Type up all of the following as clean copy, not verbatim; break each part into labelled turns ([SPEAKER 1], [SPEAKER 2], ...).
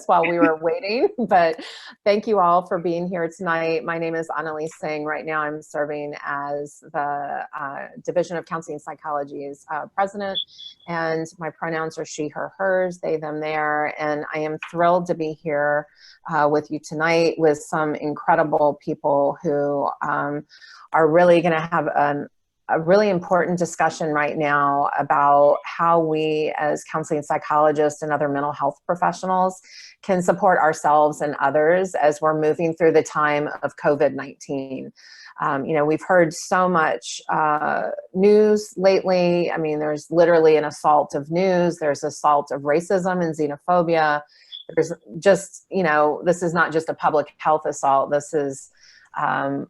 [SPEAKER 1] while we were waiting, but thank you all for being here tonight. My name is Annalise Singh. Right now I'm serving as the Division of Counseling and Psychology's president, and my pronouns are she, her, hers, they, them, their, and I am thrilled to be here with you tonight with some incredible people who are really going to have a really important discussion right now about how we as counseling psychologists and other mental health professionals can support ourselves and others as we're moving through the time of COVID-19. You know, we've heard so much news lately. I mean, there's literally an assault of news. There's assault of racism and xenophobia. There's just, you know, this is not just a public health assault. This is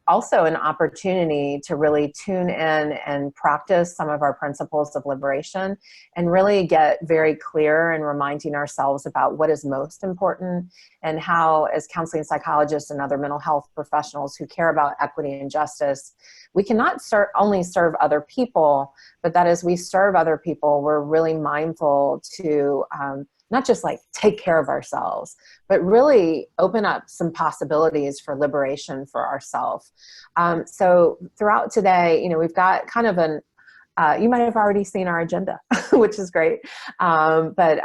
[SPEAKER 1] also an opportunity to really tune in and practice some of our principles of liberation and really get very clear in reminding ourselves about what is most important and how, as counseling psychologists and other mental health professionals who care about equity and justice, we cannot only serve other people, but that as we serve other people, we're really mindful to not just like take care of ourselves, but really open up some possibilities for liberation for ourselves. So throughout today, you know, we've got kind of an, you might have already seen our agenda, which is great. But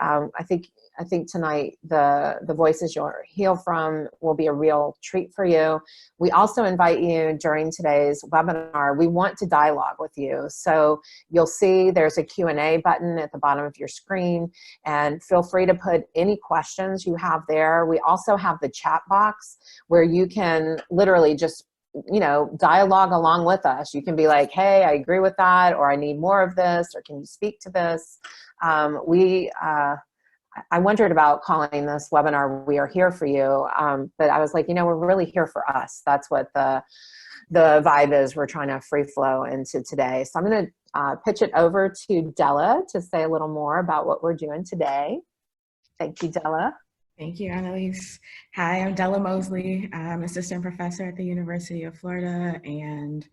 [SPEAKER 1] I think tonight the voices you'll hear from will be a real treat for you. We also invite you during today's webinar, we want to dialogue with you. So you'll see there's a Q&A button at the bottom of your screen, and feel free to put any questions you have there. We also have the chat box where you can literally just, you know, dialogue along with us. You can be like, hey, I agree with that, or I need more of this, or can you speak to this? I wondered about calling this webinar, We Are Here For You, but I was like, you know, we're really here for us. That's what the vibe is we're trying to free flow into today. So I'm going to pitch it over to Della to say a little more about what we're doing today. Thank you, Della.
[SPEAKER 2] Thank you, Annalise. Hi, I'm Della Mosley. I'm assistant professor at the University of Florida and,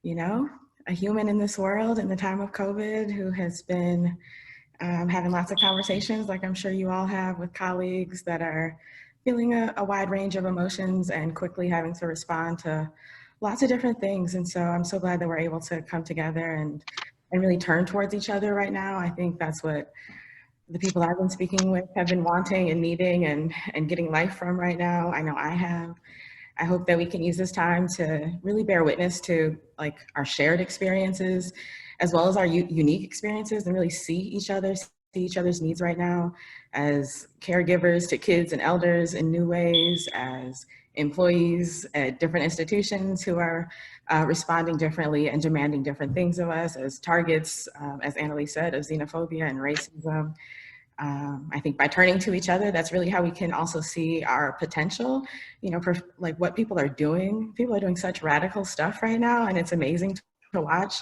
[SPEAKER 2] you know, a human in this world in the time of COVID who has been having lots of conversations, like I'm sure you all have, with colleagues that are feeling a wide range of emotions and quickly having to respond to lots of different things. And so I'm so glad that we're able to come together and really turn towards each other right now. I think that's what the people I've been speaking with have been wanting and needing and getting life from right now. I know I have. I hope that we can use this time to really bear witness to like our shared experiences, as well as our unique experiences, and really see each other's needs right now as caregivers to kids and elders in new ways, as employees at different institutions who are responding differently and demanding different things of us, as targets, as Annalise said, of xenophobia and racism. I think by turning to each other, that's really how we can also see our potential, you know, for like what people are doing. People are doing such radical stuff right now, and it's amazing to watch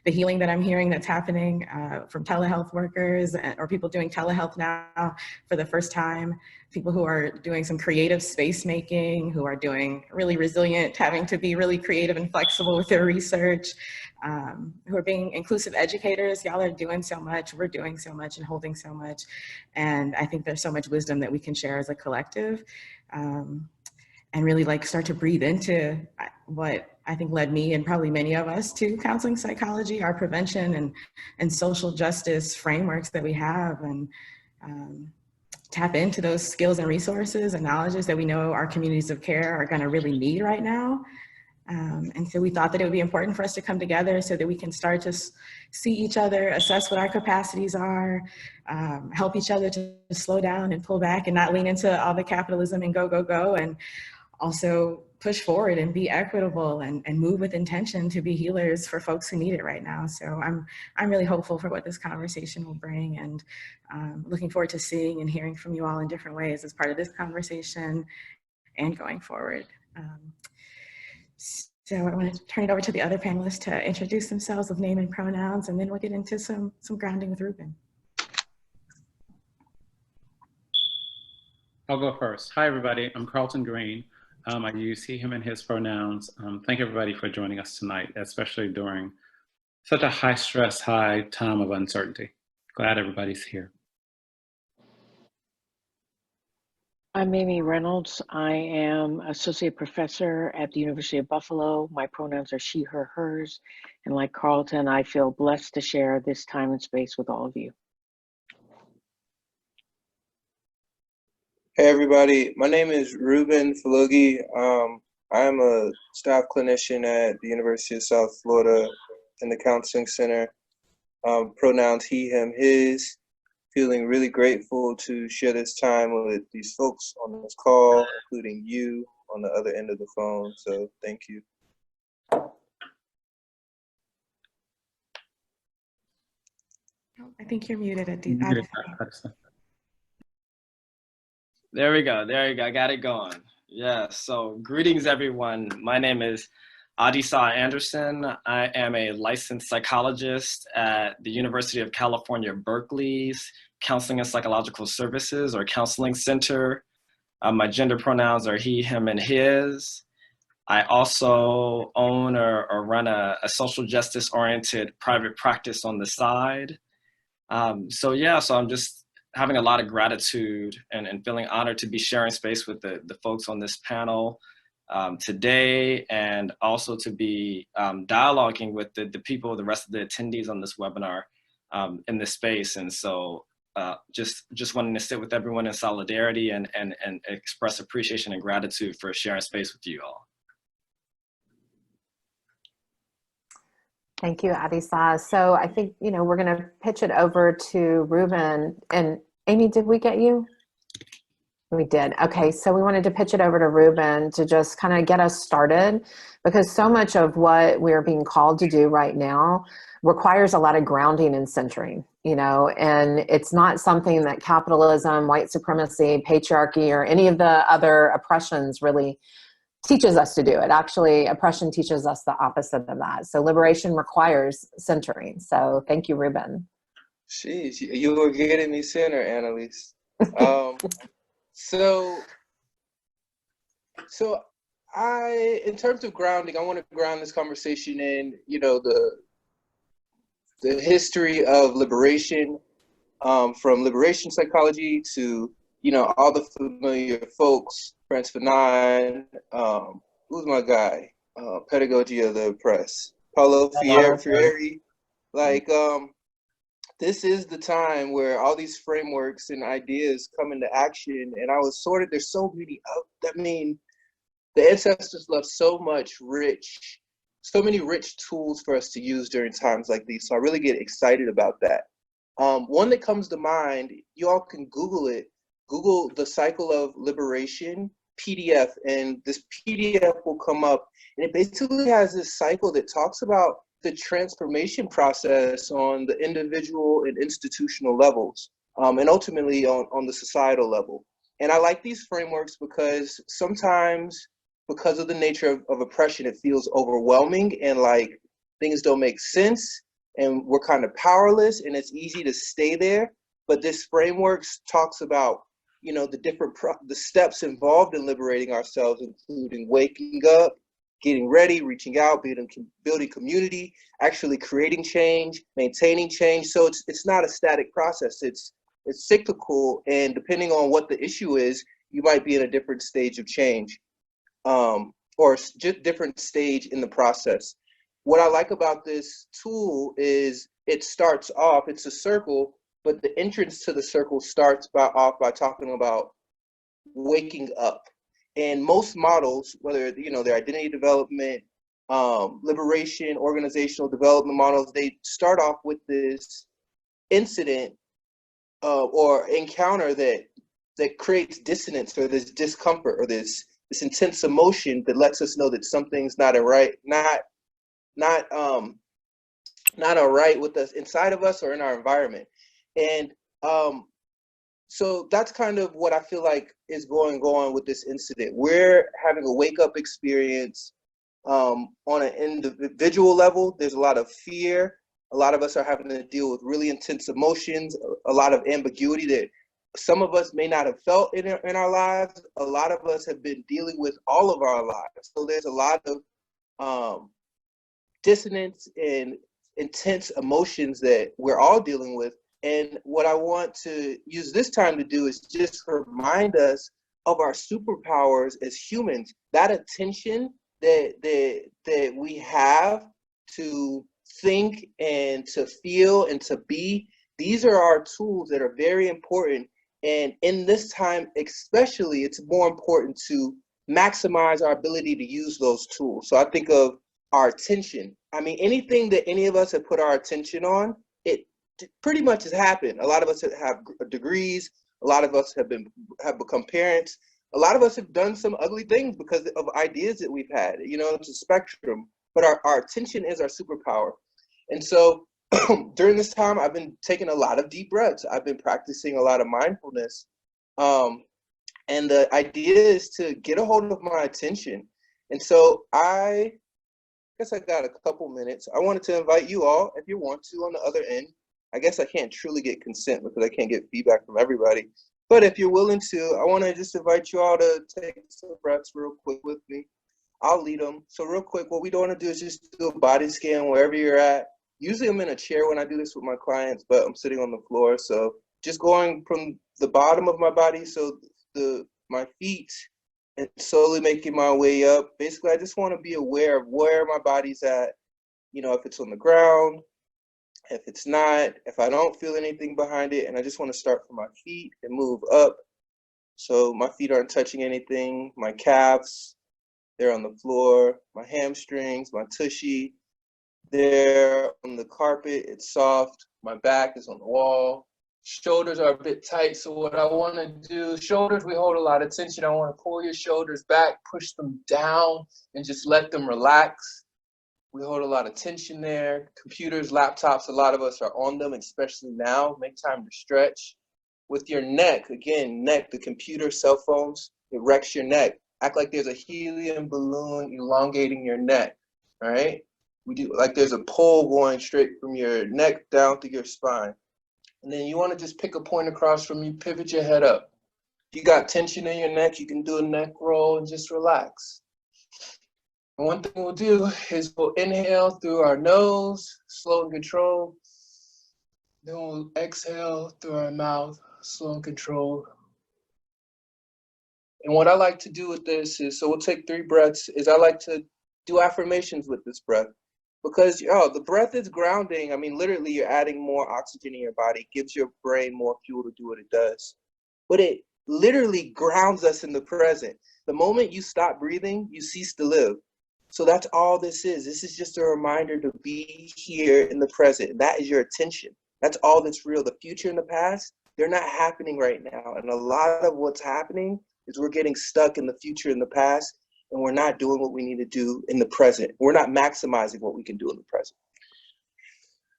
[SPEAKER 2] the healing that I'm hearing that's happening from telehealth workers or people doing telehealth now for the first time, people who are doing some creative space making, who are doing really resilient, having to be really creative and flexible with their research, who are being inclusive educators. Y'all are doing so much, we're doing so much and holding so much. And I think there's so much wisdom that we can share as a collective. And really like start to breathe into what I think led me and probably many of us to counseling psychology, our prevention and social justice frameworks that we have, and tap into those skills and resources and knowledges that we know our communities of care are gonna really need right now. And so we thought that it would be important for us to come together so that we can start to see each other, assess what our capacities are, help each other to slow down and pull back and not lean into all the capitalism and go, go, go, and also push forward and be equitable and move with intention to be healers for folks who need it right now. So I'm really hopeful for what this conversation will bring, and looking forward to seeing and hearing from you all in different ways as part of this conversation and going forward. So I want to turn it over to the other panelists to introduce themselves with name and pronouns, and then we'll get into some grounding with Reuben.
[SPEAKER 3] I'll go first. Hi, everybody. I'm Carlton Green. I use he, him, and his pronouns. Thank everybody for joining us tonight, especially during such a high stress, high time of uncertainty. Glad everybody's here.
[SPEAKER 4] I'm Amy Reynolds. I am associate professor at the University of Buffalo. My pronouns are she, her, hers. And like Carlton, I feel blessed to share this time and space with all of you.
[SPEAKER 5] Hey everybody, my name is Reuben Faloughi. I'm a staff clinician at the University of South Florida in the Counseling Center. Pronouns he, him, his. Feeling really grateful to share this time with these folks on this call, including you on the other end of the phone. So thank you.
[SPEAKER 2] I think you're muted,
[SPEAKER 3] Muted,
[SPEAKER 2] Adisa.
[SPEAKER 3] Adisa.
[SPEAKER 6] There we go. There you go. I got it going. Yeah. So greetings, everyone. My name is Adisa Anderson. I am a licensed psychologist at the University of California, Berkeley's Counseling and Psychological Services or Counseling Center. My gender pronouns are he, him, and his. I also own or run a social justice oriented private practice on the side. So I'm just having a lot of gratitude and feeling honored to be sharing space with the folks on this panel today, and also to be dialoguing with the people, the rest of the attendees on this webinar in this space. And so just wanting to sit with everyone in solidarity and express appreciation and gratitude for sharing space with you all.
[SPEAKER 1] Thank you, Adisa. So I think, we're going to pitch it over to Reuben. And Amy, did we get you? We did. Okay, so we wanted to pitch it over to Reuben to just kind of get us started, because so much of what we're being called to do right now requires a lot of grounding and centering, and it's not something that capitalism, white supremacy, patriarchy, or any of the other oppressions really teaches us to do. It actually, oppression teaches us the opposite of that. So liberation requires centering. So thank you, Reuben.
[SPEAKER 5] Jeez, you were getting me center, Annalise. So in terms of grounding, I want to ground this conversation in, the history of liberation, from liberation psychology to, all the familiar folks, Frantz Fanon, who's my guy? Pedagogy of the Oppressed, Paulo Freire. This is the time where all these frameworks and ideas come into action, and there's so many the ancestors left so many rich tools for us to use during times like these. So I really get excited about that. One that comes to mind, you all can Google it. Google the Cycle of Liberation PDF, and this PDF will come up, and it basically has this cycle that talks about the transformation process on the individual and institutional levels, and ultimately on the societal level. And I like these frameworks because sometimes, because of the nature of oppression, it feels overwhelming and like things don't make sense and we're kind of powerless, and it's easy to stay there. But this framework talks about, the steps involved in liberating ourselves, including waking up, getting ready, reaching out, building community, actually creating change, maintaining change. So it's not a static process. It's cyclical, and depending on what the issue is, you might be in a different stage of change, or just different stage in the process. What I like about this tool is it starts off, it's a circle, but the entrance to the circle starts off by talking about waking up. And most models, whether their identity development, liberation, organizational development models, they start off with this incident or encounter that creates dissonance, or this discomfort, or this intense emotion that lets us know that something's not all right with us, inside of us, or in our environment. And so that's kind of what I feel like is going on with this incident. We're having a wake-up experience on an individual level. There's a lot of fear. A lot of us are having to deal with really intense emotions, a lot of ambiguity that some of us may not have felt in our lives. A lot of us have been dealing with all of our lives. So there's a lot of dissonance and intense emotions that we're all dealing with. And what I want to use this time to do is just remind us of our superpowers as humans. That attention that we have to think and to feel and to be, these are our tools that are very important. And in this time especially, it's more important to maximize our ability to use those tools. So I think of our attention. I mean, anything that any of us have put our attention on, it pretty much has happened. A lot of us have degrees. A lot of us have become parents. A lot of us have done some ugly things because of ideas that we've had. You know, it's a spectrum, but our attention is our superpower. And so during this time, I've been taking a lot of deep breaths. I've been practicing a lot of mindfulness. And the idea is to get a hold of my attention. And so I guess I got a couple minutes. I wanted to invite you all, if you want to, on the other end. I guess I can't truly get consent because I can't get feedback from everybody. But if you're willing to, I want to just invite you all to take some breaths real quick with me. I'll lead them. So real quick, what we don't want to do is just do a body scan wherever you're at. Usually I'm in a chair when I do this with my clients, but I'm sitting on the floor. So just going from the bottom of my body, so my feet, and slowly making my way up. Basically, I just want to be aware of where my body's at. You know, if it's on the ground, if it's not, if I don't feel anything behind it, and I just want to start from my feet and move up. So my feet aren't touching anything. My calves, they're on the floor. My hamstrings, my tushy, they're on the carpet. It's soft. My back is on the wall. Shoulders are a bit tight. So what I want to do, shoulders, we hold a lot of tension. I want to pull your shoulders back, push them down, and just let them relax. We hold a lot of tension there. Computers, laptops, a lot of us are on them, especially now. Make time to stretch. With your neck, again, neck, the computer, cell phones, it wrecks your neck. Act like there's a helium balloon elongating your neck, all right? We do like there's a pole going straight from your neck down through your spine. And then you want to just pick a point across from you, pivot your head up. If you got tension in your neck, you can do a neck roll and just relax. And one thing we'll do is we'll inhale through our nose, slow and controlled. Then we'll exhale through our mouth, slow and controlled. And what I like to do with this is, so we'll take 3 breaths, is I like to do affirmations with this breath. Because the breath is grounding. I mean, literally, you're adding more oxygen in your body. It gives your brain more fuel to do what it does. But it literally grounds us in the present. The moment you stop breathing, you cease to live. So that's all this is. This is just a reminder to be here in the present. That is your attention. That's all that's real. The future and the past, they're not happening right now. And a lot of what's happening is we're getting stuck in the future and the past, and we're not doing what we need to do in the present. We're not maximizing what we can do in the present.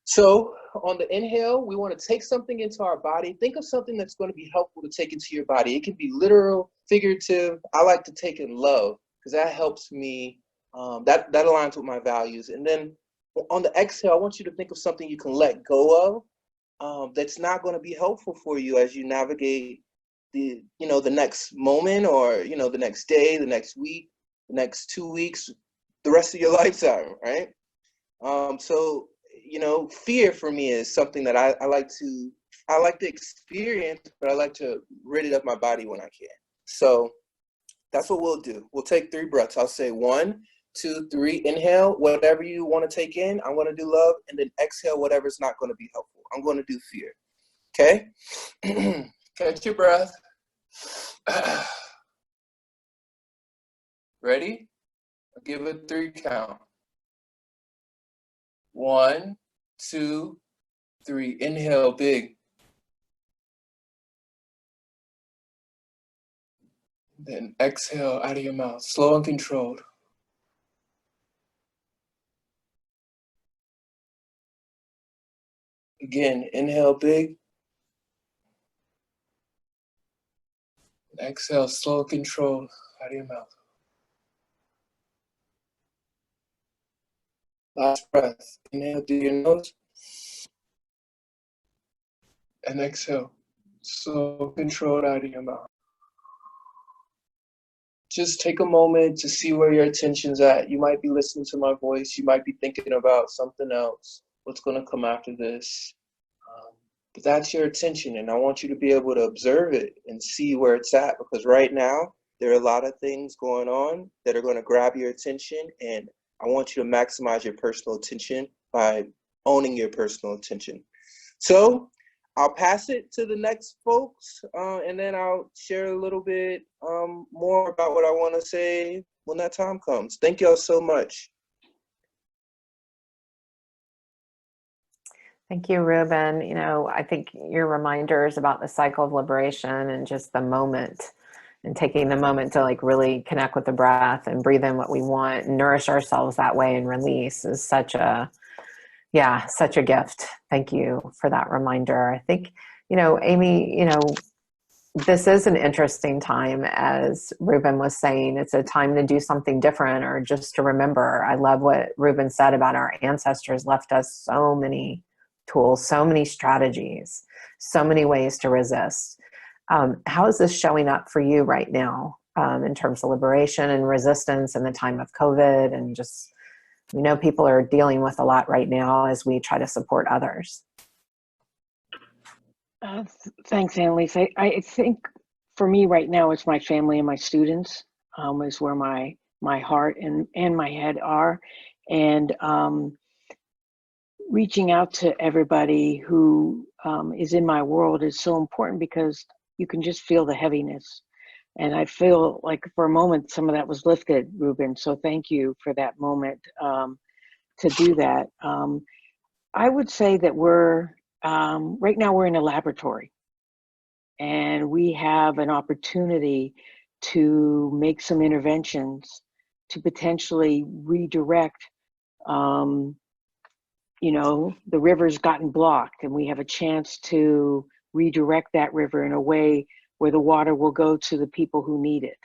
[SPEAKER 5] So on the inhale, we want to take something into our body. Think of something that's going to be helpful to take into your body. It can be literal, figurative. I like to take in love because that helps me. That aligns with my values. And then on the exhale, I want you to think of something you can let go of that's not going to be helpful for you as you navigate the next moment, or the next day, the next week, the next 2 weeks, the rest of your lifetime, right? So fear for me is something that I like to experience, but I like to rid it of my body when I can. So that's what we'll do. We'll take 3 breaths. I'll say 1, 2, 3. Inhale, whatever you want to take in. I'm going to do love, and then exhale whatever's not going to be helpful. I'm going to do fear. Okay? Catch your breath. Ready? I'll give it 3 count. 1, 2, 3. Inhale big. Then exhale out of your mouth, slow and controlled. Again, inhale big. Exhale, slow and controlled out of your mouth. Last breath. Inhale through your nose. And exhale, slow and controlled out of your mouth. Just take a moment to see where your attention's at. You might be listening to my voice. You might be thinking about something else. What's going to come after this? But that's your attention, and I want you to be able to observe it and see where it's at, because right now there are a lot of things going on that are going to grab your attention, and I want you to maximize your personal attention by owning your personal attention. So I'll pass it to the next folks, and then I'll share a little bit more about what I want to say when that time comes. Thank y'all so much.
[SPEAKER 1] Thank you, Reuben. You know, I think your reminders about the cycle of liberation and just the moment and taking the moment to like really connect with the breath and breathe in what we want and nourish ourselves that way and release is such a gift. Thank you for that reminder. I think, you know, Amy, you know, this is an interesting time, as Reuben was saying. It's a time to do something different or just to remember. I love what Reuben said about our ancestors left us so many tools, so many strategies, so many ways to resist. How is this showing up for you right now in terms of liberation and resistance in the time of COVID? And just, we know people are dealing with a lot right now as we try to support others.
[SPEAKER 4] Thanks, Annalise. I think for me right now, it's my family and my students is where my heart and my head are. And reaching out to everybody who is in my world is so important, because you can just feel the heaviness. And I feel like for a moment, some of that was lifted, Reuben. So thank you for that moment to do that. I would say that right now we're in a laboratory, and we have an opportunity to make some interventions to potentially redirect. You know, the river's gotten blocked, and we have a chance to redirect that river in a way where the water will go to the people who need it,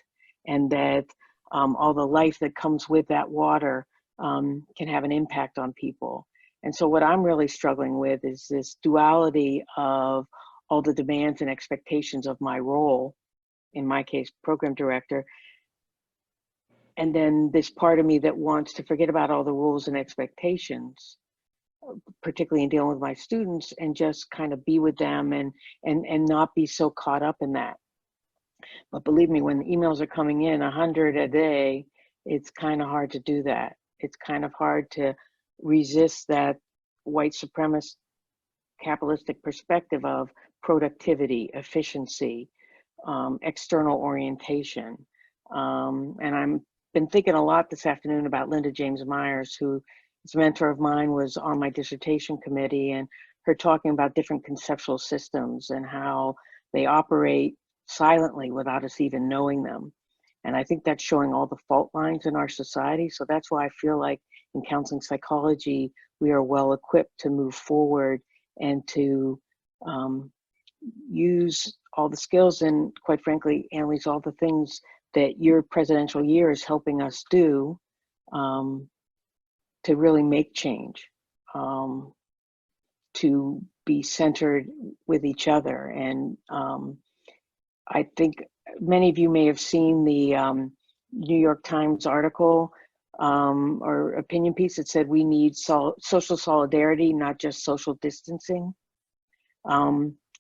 [SPEAKER 4] and that all the life that comes with that water can have an impact on people. And so what I'm really struggling with is this duality of all the demands and expectations of my role, in my case, program director, and then this part of me that wants to forget about all the rules and expectations, particularly in dealing with my students, and just kind of be with them and not be so caught up in that. But believe me, when the emails are coming in 100 a day, it's kind of hard to do that. It's kind of hard to resist that white supremacist capitalistic perspective of productivity, efficiency, external orientation. And I've been thinking a lot this afternoon about Linda James Myers, who is a mentor of mine, was on my dissertation committee, and her talking about different conceptual systems and how they operate silently without us even knowing them. And I think that's showing all the fault lines in our society. So that's why I feel like in counseling psychology, we are well equipped to move forward and to use all the skills and, quite frankly, Annalise, all the things that your presidential year is helping us do to really make change, to be centered with each other. And I think many of you may have seen the New York Times article or opinion piece that said we need social solidarity, not just social distancing.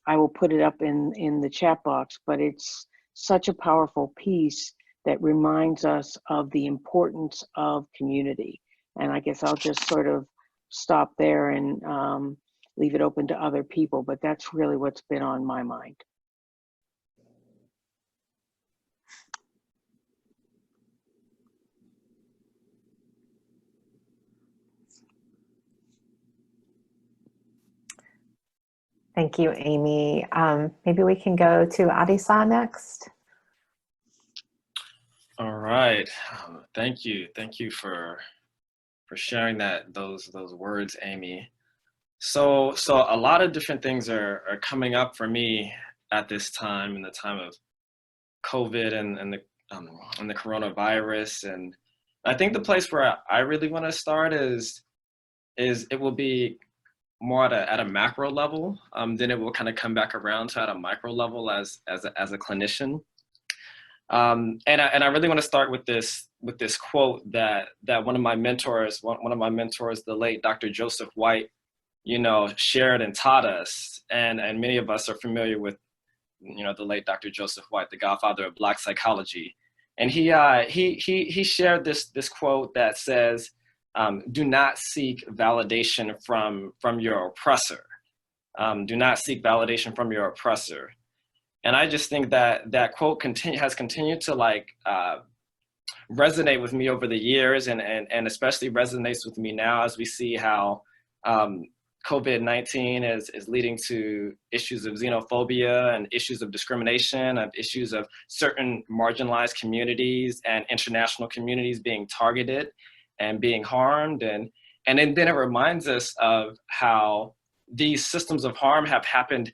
[SPEAKER 4] I will put it up in the chat box, but it's such a powerful piece that reminds us of the importance of community. And I guess I'll just sort of stop there and leave it open to other people, but that's really what's been on my mind.
[SPEAKER 1] Thank you, Amy. Maybe we can go to Adisa next.
[SPEAKER 6] All right. Thank you. Thank you for sharing those words, Amy. So a lot of different things are coming up for me at this time, in the time of COVID and the coronavirus. And I think the place where I really want to start is it will be more at a macro level. Then it will kind of come back around to at a micro level as a clinician. And I really want to start with this quote that one of my mentors, the late Dr. Joseph White, shared and taught us. And many of us are familiar with, the late Dr. Joseph White, the godfather of Black psychology. And he shared this quote that says, do not seek validation from your oppressor. Do not seek validation from your oppressor. And I just think that quote has continued to resonate with me over the years, and especially resonates with me now as we see how COVID-19 is leading to issues of xenophobia and issues of discrimination, of issues of certain marginalized communities and international communities being targeted and being harmed. And then it reminds us of how these systems of harm have happened,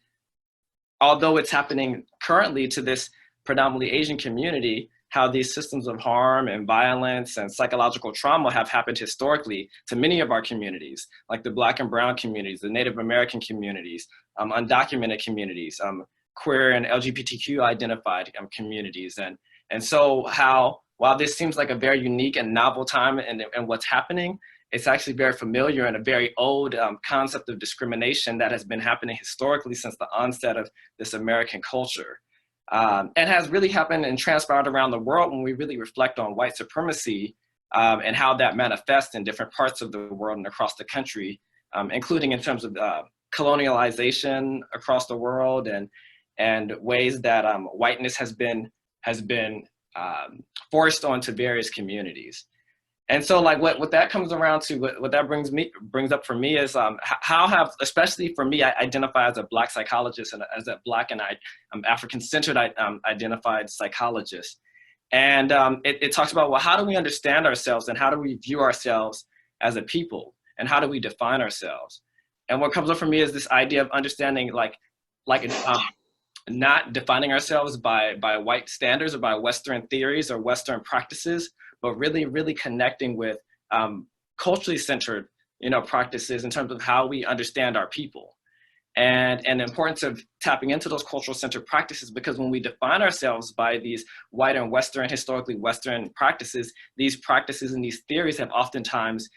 [SPEAKER 6] although it's happening currently to this predominantly Asian community, how these systems of harm and violence and psychological trauma have happened historically to many of our communities, like the Black and Brown communities, the Native American communities, undocumented communities, queer and LGBTQ identified communities. And so how, while this seems like a very unique and novel time and what's happening, it's actually very familiar and a very old concept of discrimination that has been happening historically since the onset of this American culture. And has really happened and transpired around the world when we really reflect on white supremacy and how that manifests in different parts of the world and across the country, including in terms of colonialization across the world and ways that whiteness has been forced onto various communities. And so what that comes around to, what that brings up for me is how have, especially for me, I identify as a Black psychologist and as a Black and African-centered identified psychologist. And it talks about, well, how do we understand ourselves and how do we view ourselves as a people and how do we define ourselves? And what comes up for me is this idea of understanding not defining ourselves by white standards or by Western theories or Western practices, but really connecting with culturally centered, practices in terms of how we understand our people. And the importance of tapping into those cultural centered practices, because when we define ourselves by these white and Western, historically Western practices, these practices and these theories have oftentimes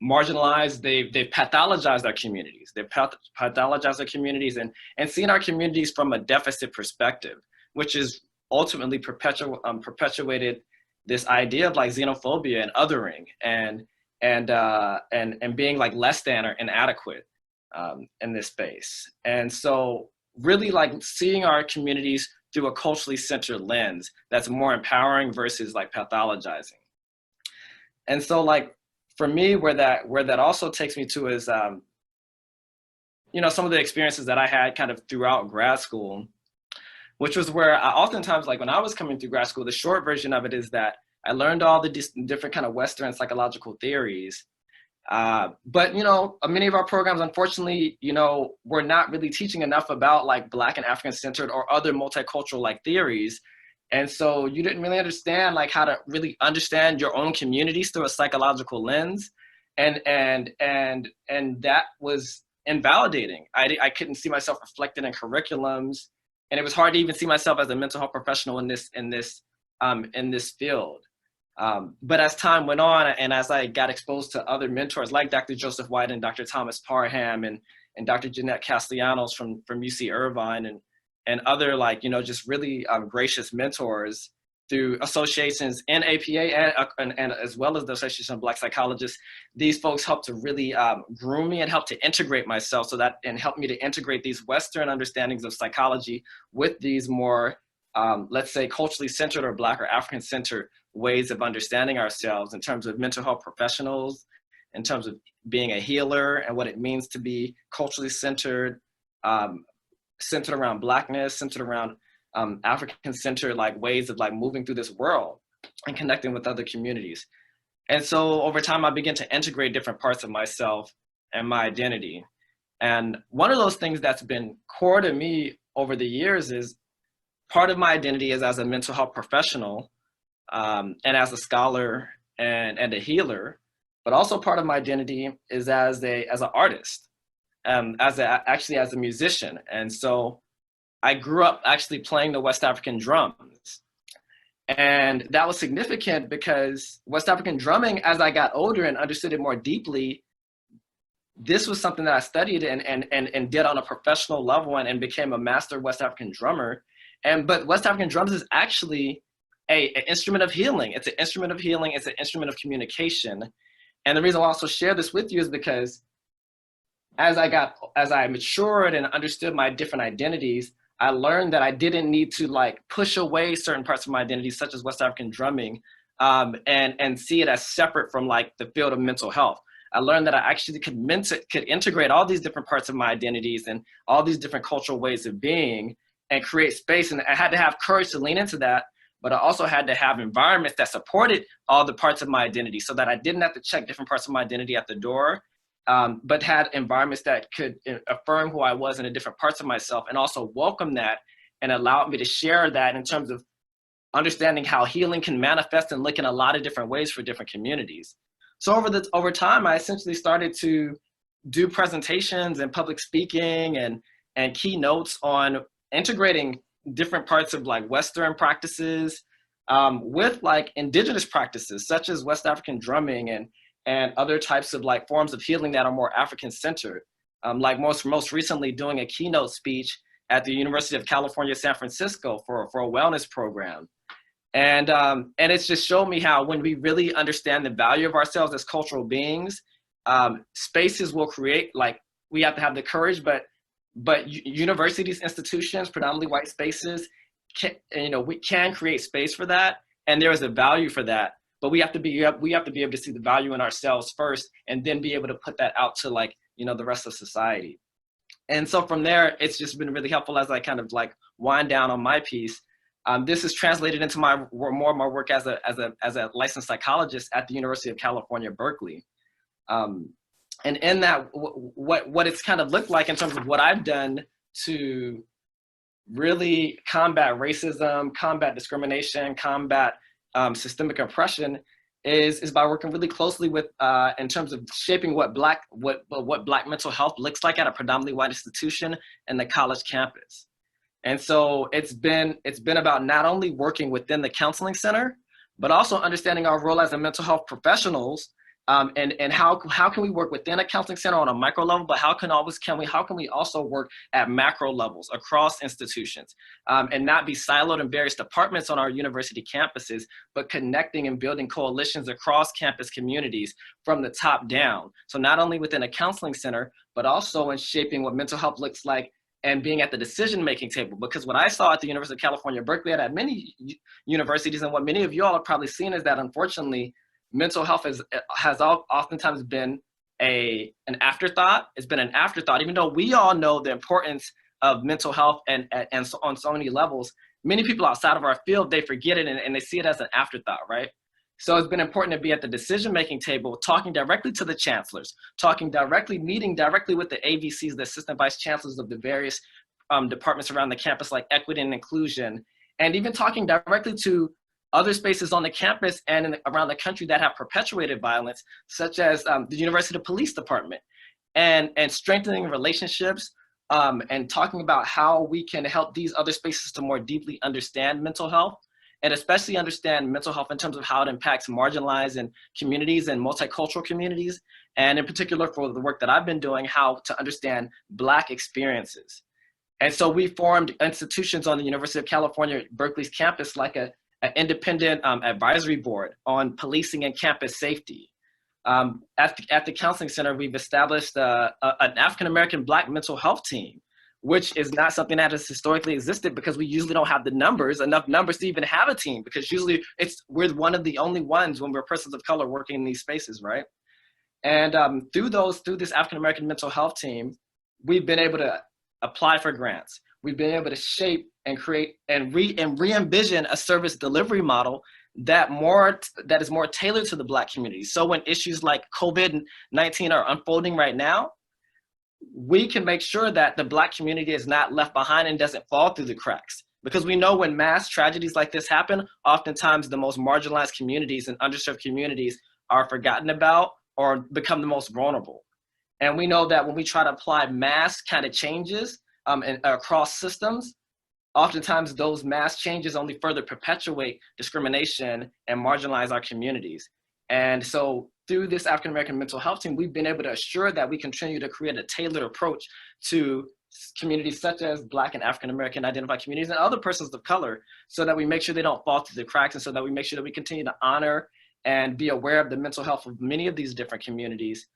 [SPEAKER 6] marginalized, they've pathologized our communities. They've pathologized our communities and seen our communities from a deficit perspective, which is ultimately perpetuated this idea of xenophobia and othering and being less than or inadequate in this space. And so really seeing our communities through a culturally centered lens that's more empowering versus pathologizing. And so for me, where that also takes me to is some of the experiences that I had kind of throughout grad school, which was where I oftentimes, when I was coming through grad school, the short version of it is that I learned all the different kind of Western psychological theories. But, many of our programs, unfortunately, we're not really teaching enough about Black and African-centered or other multicultural theories. And so you didn't really understand how to really understand your own communities through a psychological lens. And that was invalidating. I couldn't see myself reflected in curriculums. And it was hard to even see myself as a mental health professional in this field. But as time went on, and as I got exposed to other mentors like Dr. Joseph White and Dr. Thomas Parham and Dr. Jeanette Castellanos from UC Irvine and other just really gracious mentors through associations in APA and as well as the Association of Black Psychologists, these folks helped to really groom me and help to integrate myself and help me to integrate these Western understandings of psychology with these more, let's say, culturally centered or Black or African-centered ways of understanding ourselves in terms of mental health professionals, in terms of being a healer and what it means to be culturally centered, centered around Blackness, centered around African-centered ways of moving through this world and connecting with other communities. And so over time, I began to integrate different parts of myself and my identity. And one of those things that's been core to me over the years is part of my identity is as a mental health professional and as a scholar and a healer, but also part of my identity is as an artist, actually as a musician. And so I grew up actually playing the West African drums. And that was significant because West African drumming, as I got older and understood it more deeply, this was something that I studied and did on a professional level and became a master West African drummer. But West African drums is actually an instrument of healing. It's an instrument of healing. It's an instrument of communication. And the reason I also share this with you is because as I matured and understood my different identities, I learned that I didn't need to like push away certain parts of my identity, such as West African drumming, and see it as separate from like the field of mental health. I learned that I actually could integrate all these different parts of my identities and all these different cultural ways of being and create space. And I had to have courage to lean into that, but I also had to have environments that supported all the parts of my identity so that I didn't have to check different parts of my identity at the door, but had environments that could affirm who I was in the different parts of myself and also welcome that and allow me to share that in terms of understanding how healing can manifest and look in a lot of different ways for different communities. So over time, I essentially started to do presentations and public speaking and keynotes on integrating different parts of like Western practices with like indigenous practices, such as West African drumming and other types of like forms of healing that are more African centered. Like most recently doing a keynote speech at the University of California, San Francisco for a wellness program. And it's just showed me how when we really understand the value of ourselves as cultural beings, spaces will create, like we have to have the courage, but universities, institutions, predominantly white spaces, we can create space for that. And there is a value for that, but we have to be able to see the value in ourselves first and then be able to put that out to like, the rest of society. And so from there, it's just been really helpful as I kind of like wind down on my piece. This is translated into more of my work as a licensed psychologist at the University of California, Berkeley. And in that, what it's kind of looked like in terms of what I've done to really combat racism, combat discrimination, combat systemic oppression is by working really closely with, in terms of shaping what Black mental health looks like at a predominantly white institution and the college campus. And so it's been about not only working within the counseling center, but also understanding our role as a mental health professionals, and how can we work within a counseling center on a micro level, but how can we also work at macro levels across institutions, and not be siloed in various departments on our university campuses, but connecting and building coalitions across campus communities from the top down. So not only within a counseling center, but also in shaping what mental health looks like and being at the decision-making table. Because what I saw at the University of California, Berkeley, and at many universities, and what many of you all have probably seen is that unfortunately, mental health has oftentimes been an afterthought. It's been an afterthought, even though we all know the importance of mental health and so on so many levels. Many people outside of our field, they forget it and they see it as an afterthought, right? So it's been important to be at the decision-making table, talking directly to the chancellors, meeting directly with the AVCs, the assistant vice chancellors of the various departments around the campus, like equity and inclusion, and even talking directly to other spaces on the campus and around the country that have perpetuated violence, such as the University Police Department, and strengthening relationships and talking about how we can help these other spaces to more deeply understand mental health, and especially understand mental health in terms of how it impacts marginalized and communities and multicultural communities, and in particular for the work that I've been doing, how to understand Black experiences. And so we formed institutions on the University of California, Berkeley's campus, like an independent advisory board on policing and campus safety. At the Counseling Center, we've established an African-American Black mental health team, which is not something that has historically existed because we usually don't have enough numbers to even have a team, because usually we're one of the only ones when we're persons of color working in these spaces, right? And through this African-American mental health team, we've been able to apply for grants. We've been able to shape and create and re-envision a service delivery model that is more tailored to the Black community. So when issues like COVID-19 are unfolding right now, we can make sure that the Black community is not left behind and doesn't fall through the cracks. Because we know when mass tragedies like this happen, oftentimes the most marginalized communities and underserved communities are forgotten about or become the most vulnerable. And we know that when we try to apply mass kind of changes across systems, oftentimes those mass changes only further perpetuate discrimination and marginalize our communities. And so through this African American mental health team, we've been able to assure that we continue to create a tailored approach to communities such as Black and African American identified communities and other persons of color, so that we make sure they don't fall through the cracks, and so that we make sure that we continue to honor and be aware of the mental health of many of these different communities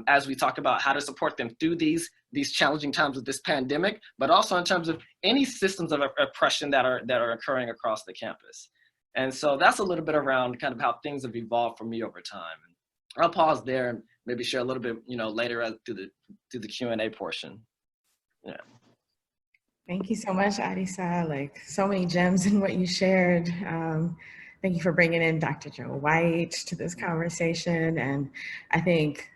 [SPEAKER 6] as we talk about how to support them through these challenging times of this pandemic, but also in terms of any systems of oppression that are occurring across the campus. And so that's a little bit around kind of how things have evolved for me over time. I'll pause there and maybe share a little bit, later through the Q&A portion. Yeah.
[SPEAKER 2] Thank you so much, Adisa. Like, so many gems in what you shared. Thank you for bringing in Dr. Joe White to this conversation. And I think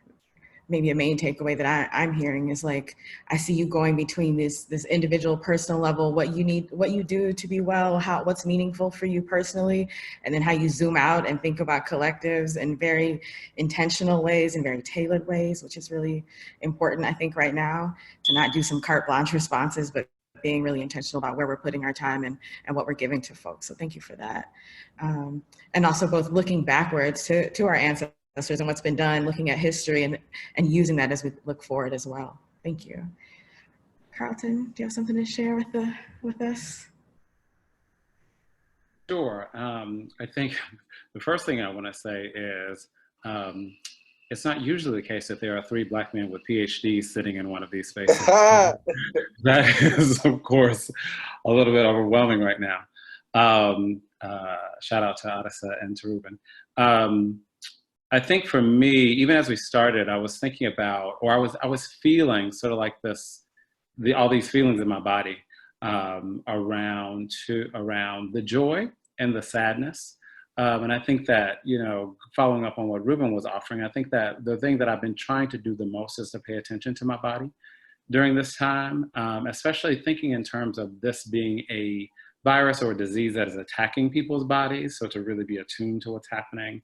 [SPEAKER 2] maybe a main takeaway that I'm hearing is, like, I see you going between this individual personal level, what you do to be well, what's meaningful for you personally, and then how you zoom out and think about collectives in very intentional ways and very tailored ways, which is really important, I think, right now, to not do some carte blanche responses, but being really intentional about where we're putting our time and what we're giving to folks. So thank you for that. And also both looking backwards to our ancestors and what's been done, looking at history and using that as we look forward as well. Thank you. Carlton, do you have something to share with us?
[SPEAKER 3] Sure. I think the first thing I want to say is it's not usually the case that there are 3 Black men with PhDs sitting in one of these spaces. That is, of course, a little bit overwhelming right now. Shout out to Adisa and to Reuben. I think for me, even as we started, I was thinking about, or I was feeling sort of like all these feelings in my body around the joy and the sadness. And I think that, following up on what Reuben was offering, I think that the thing that I've been trying to do the most is to pay attention to my body during this time, especially thinking in terms of this being a virus or a disease that is attacking people's bodies. So to really be attuned to what's happening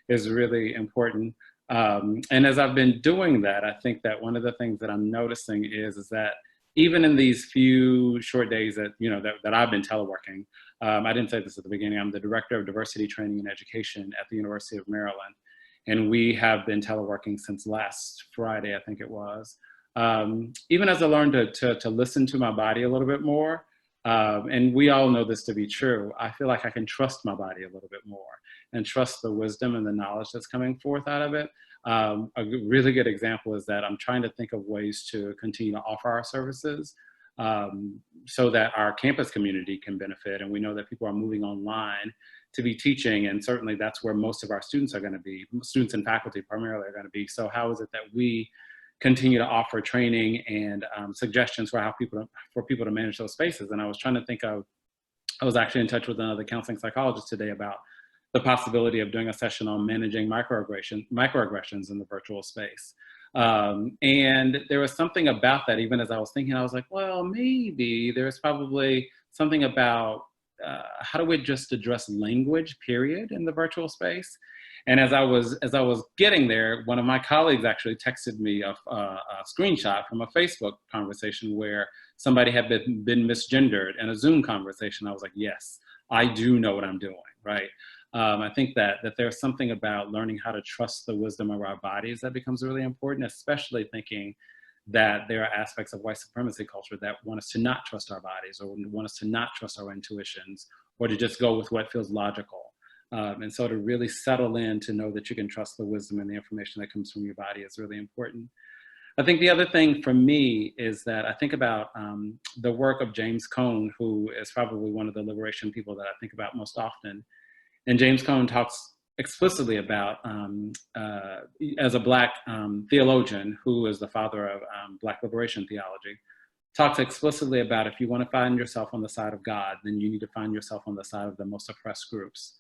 [SPEAKER 3] is really important. And as I've been doing that, I think that one of the things that I'm noticing is that even in these few short days that, that I've been teleworking, I didn't say this at the beginning, I'm the Director of Diversity Training and Education at the University of Maryland. And we have been teleworking since last Friday, I think it was. Even as I learned to listen to my body a little bit more, and we all know this to be true, I feel like I can trust my body a little bit more and trust the wisdom and the knowledge that's coming forth out of it. A really good example is that I'm trying to think of ways to continue to offer our services so that our campus community can benefit. And we know that people are moving online to be teaching, and certainly that's where most of our students are going to be, students and faculty primarily are going to be. So how is it that we continue to offer training and suggestions for people to manage those spaces? And I was trying to think of, I was actually in touch with another counseling psychologist today about the possibility of doing a session on managing microaggressions in the virtual space. And there was something about that, even as I was thinking, I was like, well, maybe there's probably something about how do we just address language, period, in the virtual space? And as I was getting there, one of my colleagues actually texted me a screenshot from a Facebook conversation where somebody had been misgendered in a Zoom conversation. I was like, yes, I do know what I'm doing, right? I think that there's something about learning how to trust the wisdom of our bodies that becomes really important, especially thinking that there are aspects of white supremacy culture that want us to not trust our bodies or want us to not trust our intuitions or to just go with what feels logical. And so to really settle in to know that you can trust the wisdom and the information that comes from your body is really important. I think the other thing for me is that I think about the work of James Cone, who is probably one of the liberation people that I think about most often. And James Cone talks explicitly about, as a Black theologian who is the father of Black liberation theology, talks explicitly about if you want to find yourself on the side of God, then you need to find yourself on the side of the most oppressed groups.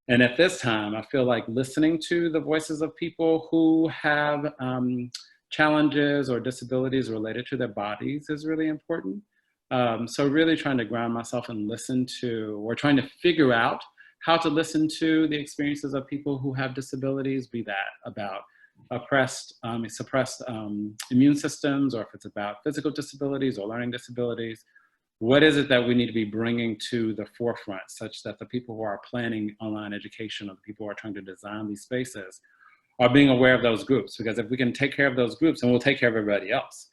[SPEAKER 3] And at this time, I feel like listening to the voices of people who have challenges or disabilities related to their bodies is really important. So really trying to ground myself and listen to, or trying to figure out how to listen to the experiences of people who have disabilities, be that about suppressed immune systems, or if it's about physical disabilities or learning disabilities. What is it that we need to be bringing to the forefront such that the people who are planning online education or the people who are trying to design these spaces are being aware of those groups, because if we can take care of those groups, then we'll take care of everybody else.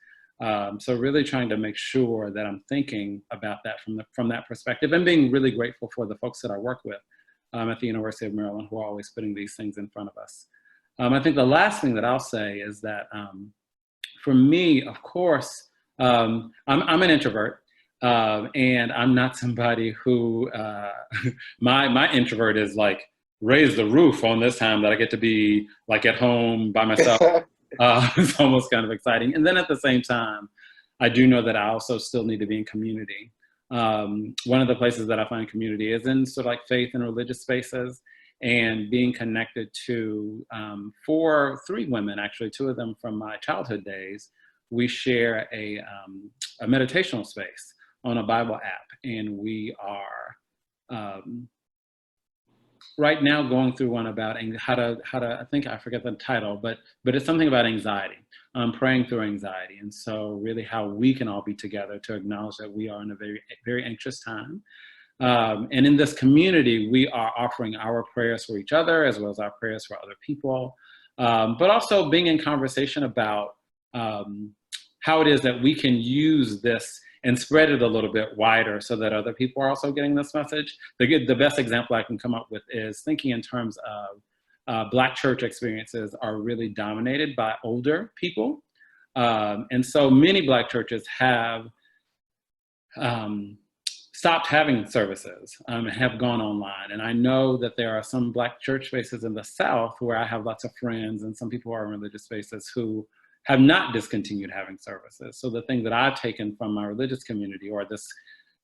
[SPEAKER 3] So really trying to make sure that I'm thinking about that from that perspective, and being really grateful for the folks that I work with at the University of Maryland, who are always putting these things in front of us. I think the last thing that I'll say is that for me, of course, I'm an introvert, and I'm not somebody who, my introvert is like, raise the roof on this time that I get to be like at home by myself. It's almost kind of exciting. And then at the same time, I do know that I also still need to be in community. One of the places that I find community is in sort of like faith and religious spaces, and being connected to three women, actually, two of them from my childhood days. We share a meditational space on a Bible app, and we are right now going through one about how to, I think I forget the title, but it's something about anxiety, praying through anxiety. And so really how we can all be together to acknowledge that we are in a very, very anxious time. And in this community, we are offering our prayers for each other, as well as our prayers for other people, but also being in conversation about how it is that we can use this and spread it a little bit wider so that other people are also getting this message. The best example I can come up with is thinking in terms of Black church experiences are really dominated by older people. And so many Black churches have stopped having services and have gone online. And I know that there are some Black church spaces in the South where I have lots of friends, and some people who are in religious spaces who have not discontinued having services. So the thing that I've taken from my religious community, or this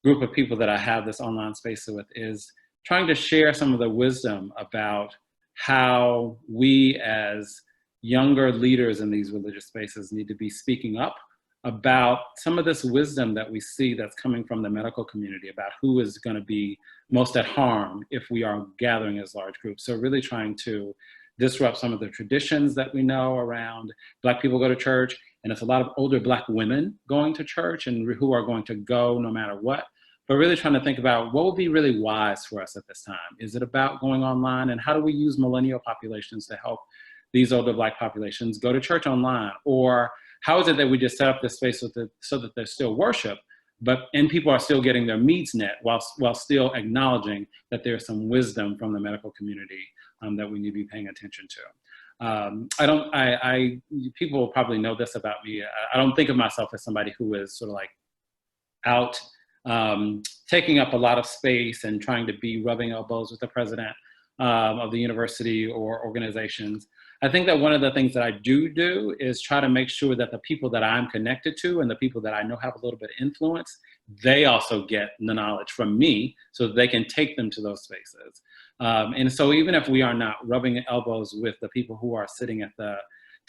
[SPEAKER 3] group of people that I have this online space with, is trying to share some of the wisdom about how we as younger leaders in these religious spaces need to be speaking up about some of this wisdom that we see that's coming from the medical community about who is going to be most at harm if we are gathering as large groups. So really trying to disrupt some of the traditions that we know around Black people go to church, and it's a lot of older Black women going to church and who are going to go no matter what, but really trying to think about what would be really wise for us at this time. Is it about going online, and how do we use millennial populations to help these older Black populations go to church online? Or how is it that we just set up this space so that there's still worship, and people are still getting their needs met while still acknowledging that there's some wisdom from the medical community that we need to be paying attention to. People will probably know this about me. I don't think of myself as somebody who is sort of like out taking up a lot of space and trying to be rubbing elbows with the president of the university or organizations. I think that one of the things that I do is try to make sure that the people that I'm connected to and the people that I know have a little bit of influence, they also get the knowledge from me so that they can take them to those spaces. And so even if we are not rubbing elbows with the people who are sitting at the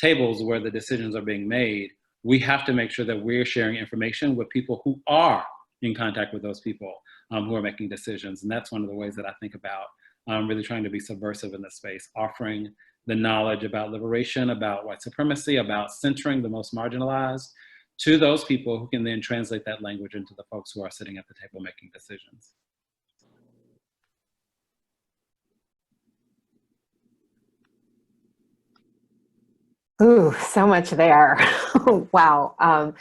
[SPEAKER 3] tables where the decisions are being made, we have to make sure that we're sharing information with people who are in contact with those people who are making decisions. And that's one of the ways that I think about really trying to be subversive in this space, offering the knowledge about liberation, about white supremacy, about centering the most marginalized to those people who can then translate that language into the folks who are sitting at the table making decisions.
[SPEAKER 1] Ooh, so much there. Wow.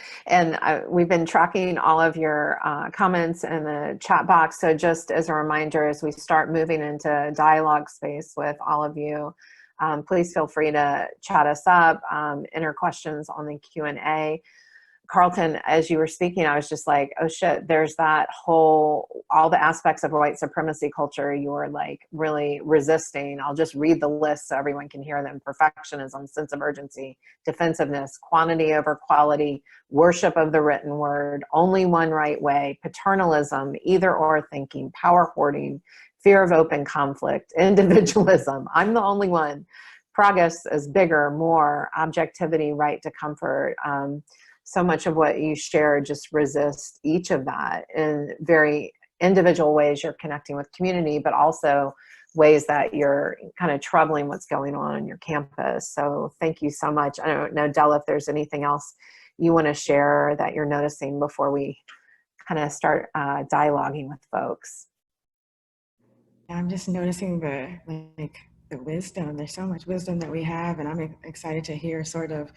[SPEAKER 1] We've been tracking all of your comments in the chat box. So just as a reminder, as we start moving into dialogue space with all of you, please feel free to chat us up, enter questions on the Q&A. Carlton, as you were speaking, I was just like, oh shit, there's that all the aspects of white supremacy culture you were like really resisting. I'll just read the list so everyone can hear them. Perfectionism, sense of urgency, defensiveness, quantity over quality, worship of the written word, only one right way, paternalism, either or thinking, power hoarding, fear of open conflict, individualism, I'm the only one, progress is bigger, more, objectivity, right to comfort. So much of what you share just resist each of that in very individual ways. You're connecting with community, but also ways that you're kind of troubling what's going on your campus. So thank you so much. I don't know, Della, if there's anything else you want to share that you're noticing before we kind of start dialoguing with folks.
[SPEAKER 2] I'm just noticing the the wisdom. There's so much wisdom that we have, and I'm excited to hear sort of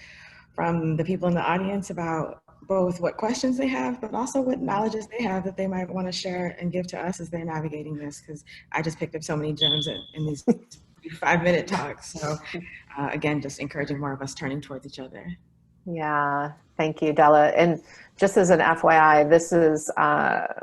[SPEAKER 2] from the people in the audience about both what questions they have, but also what knowledges they have that they might want to share and give to us as they're navigating this, because I just picked up so many gems in these 5-minute talks. So again, just encouraging more of us turning towards each other.
[SPEAKER 1] Yeah, thank you, Della. And just as an FYI, this is,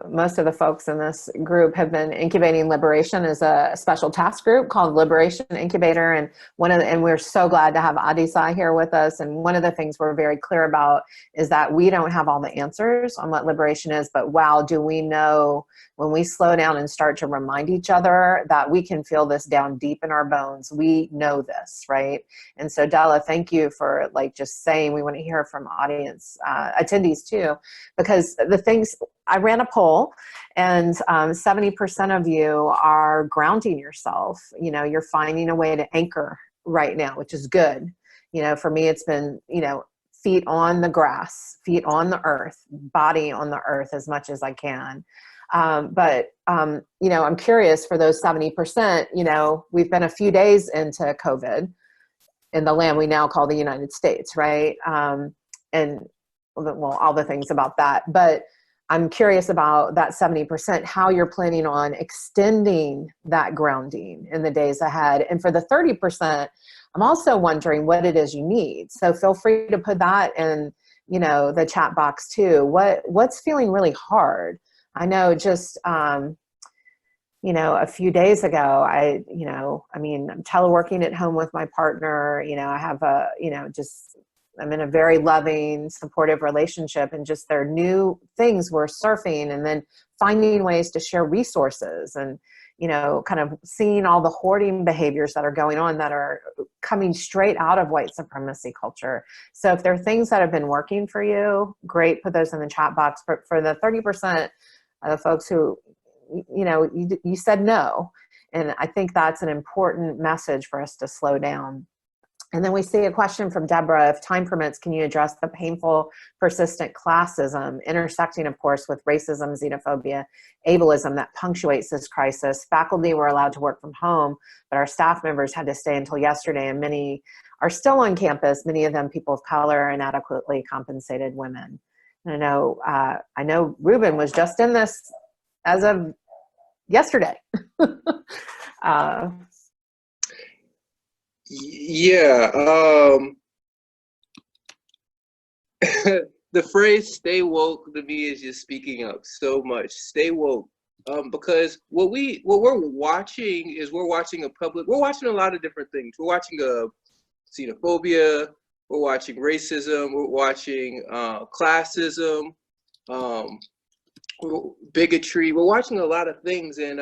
[SPEAKER 1] most of the folks in this group have been incubating liberation as a special task group called Liberation Incubator. And and we're so glad to have Adisa here with us. And one of the things we're very clear about is that we don't have all the answers on what liberation is, but wow, do we know when we slow down and start to remind each other that we can feel this down deep in our bones. We know this, right? And so Della, thank you for like just saying we want to hear from audience attendees too, because the things, I ran a poll and 70% of you are grounding yourself. You know, you're finding a way to anchor right now, which is good. You know, for me, it's been, you know, feet on the grass, feet on the earth, body on the earth as much as I can. You know, I'm curious for those 70%, you know, we've been a few days into COVID in the land we now call the United States, right? And well, all the things about that, but I'm curious about that 70%, how you're planning on extending that grounding in the days ahead. And for the 30%, I'm also wondering what it is you need. So feel free to put that in, you know, the chat box too. What's feeling really hard? I know just, you know, a few days ago, I'm teleworking at home with my partner. You know, I have I'm in a very loving, supportive relationship, and just there are new things we're surfing and then finding ways to share resources and, you know, kind of seeing all the hoarding behaviors that are going on that are coming straight out of white supremacy culture. So if there are things that have been working for you, great, put those in the chat box. But for the 30% of the folks who, you know, you said no. And I think that's an important message for us to slow down. And then we see a question from Deborah, if time permits, can you address the painful, persistent classism, intersecting, of course, with racism, xenophobia, ableism that punctuates this crisis? Faculty were allowed to work from home, but our staff members had to stay until yesterday, and many are still on campus, many of them people of color, inadequately compensated women. And I know Reuben was just in this as of yesterday.
[SPEAKER 5] Yeah, the phrase "stay woke" to me is just speaking up so much. Stay woke, because what we're watching is we're watching a lot of different things. We're watching xenophobia, we're watching racism, we're watching classism, bigotry. We're watching a lot of things, and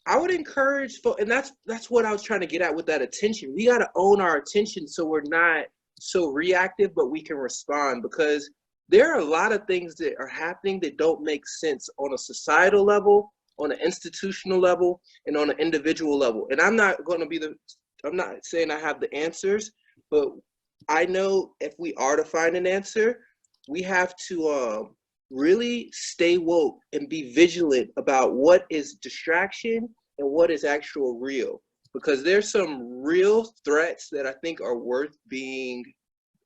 [SPEAKER 5] I would encourage folks, and that's what I was trying to get at with that attention. We got to own our attention so we're not so reactive, but we can respond, because there are a lot of things that are happening that don't make sense on a societal level, on an institutional level, and on an individual level. And I'm not saying I have the answers, but I know if we are to find an answer, we have to really stay woke and be vigilant about what is distraction and what is actual real, because there's some real threats that I think are worth being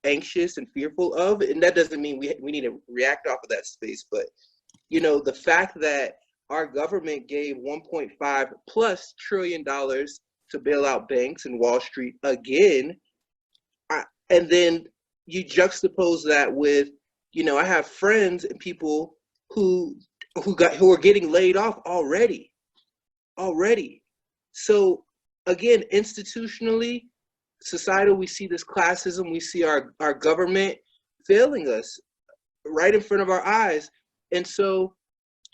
[SPEAKER 5] anxious and fearful of. And that doesn't mean we need to react off of that space, but you know, the fact that our government gave $1.5+ trillion to bail out banks and Wall Street again, and then you juxtapose that with, you know, I have friends and people who are getting laid off already. So again, institutionally, societal, we see this classism, we see our government failing us right in front of our eyes. And so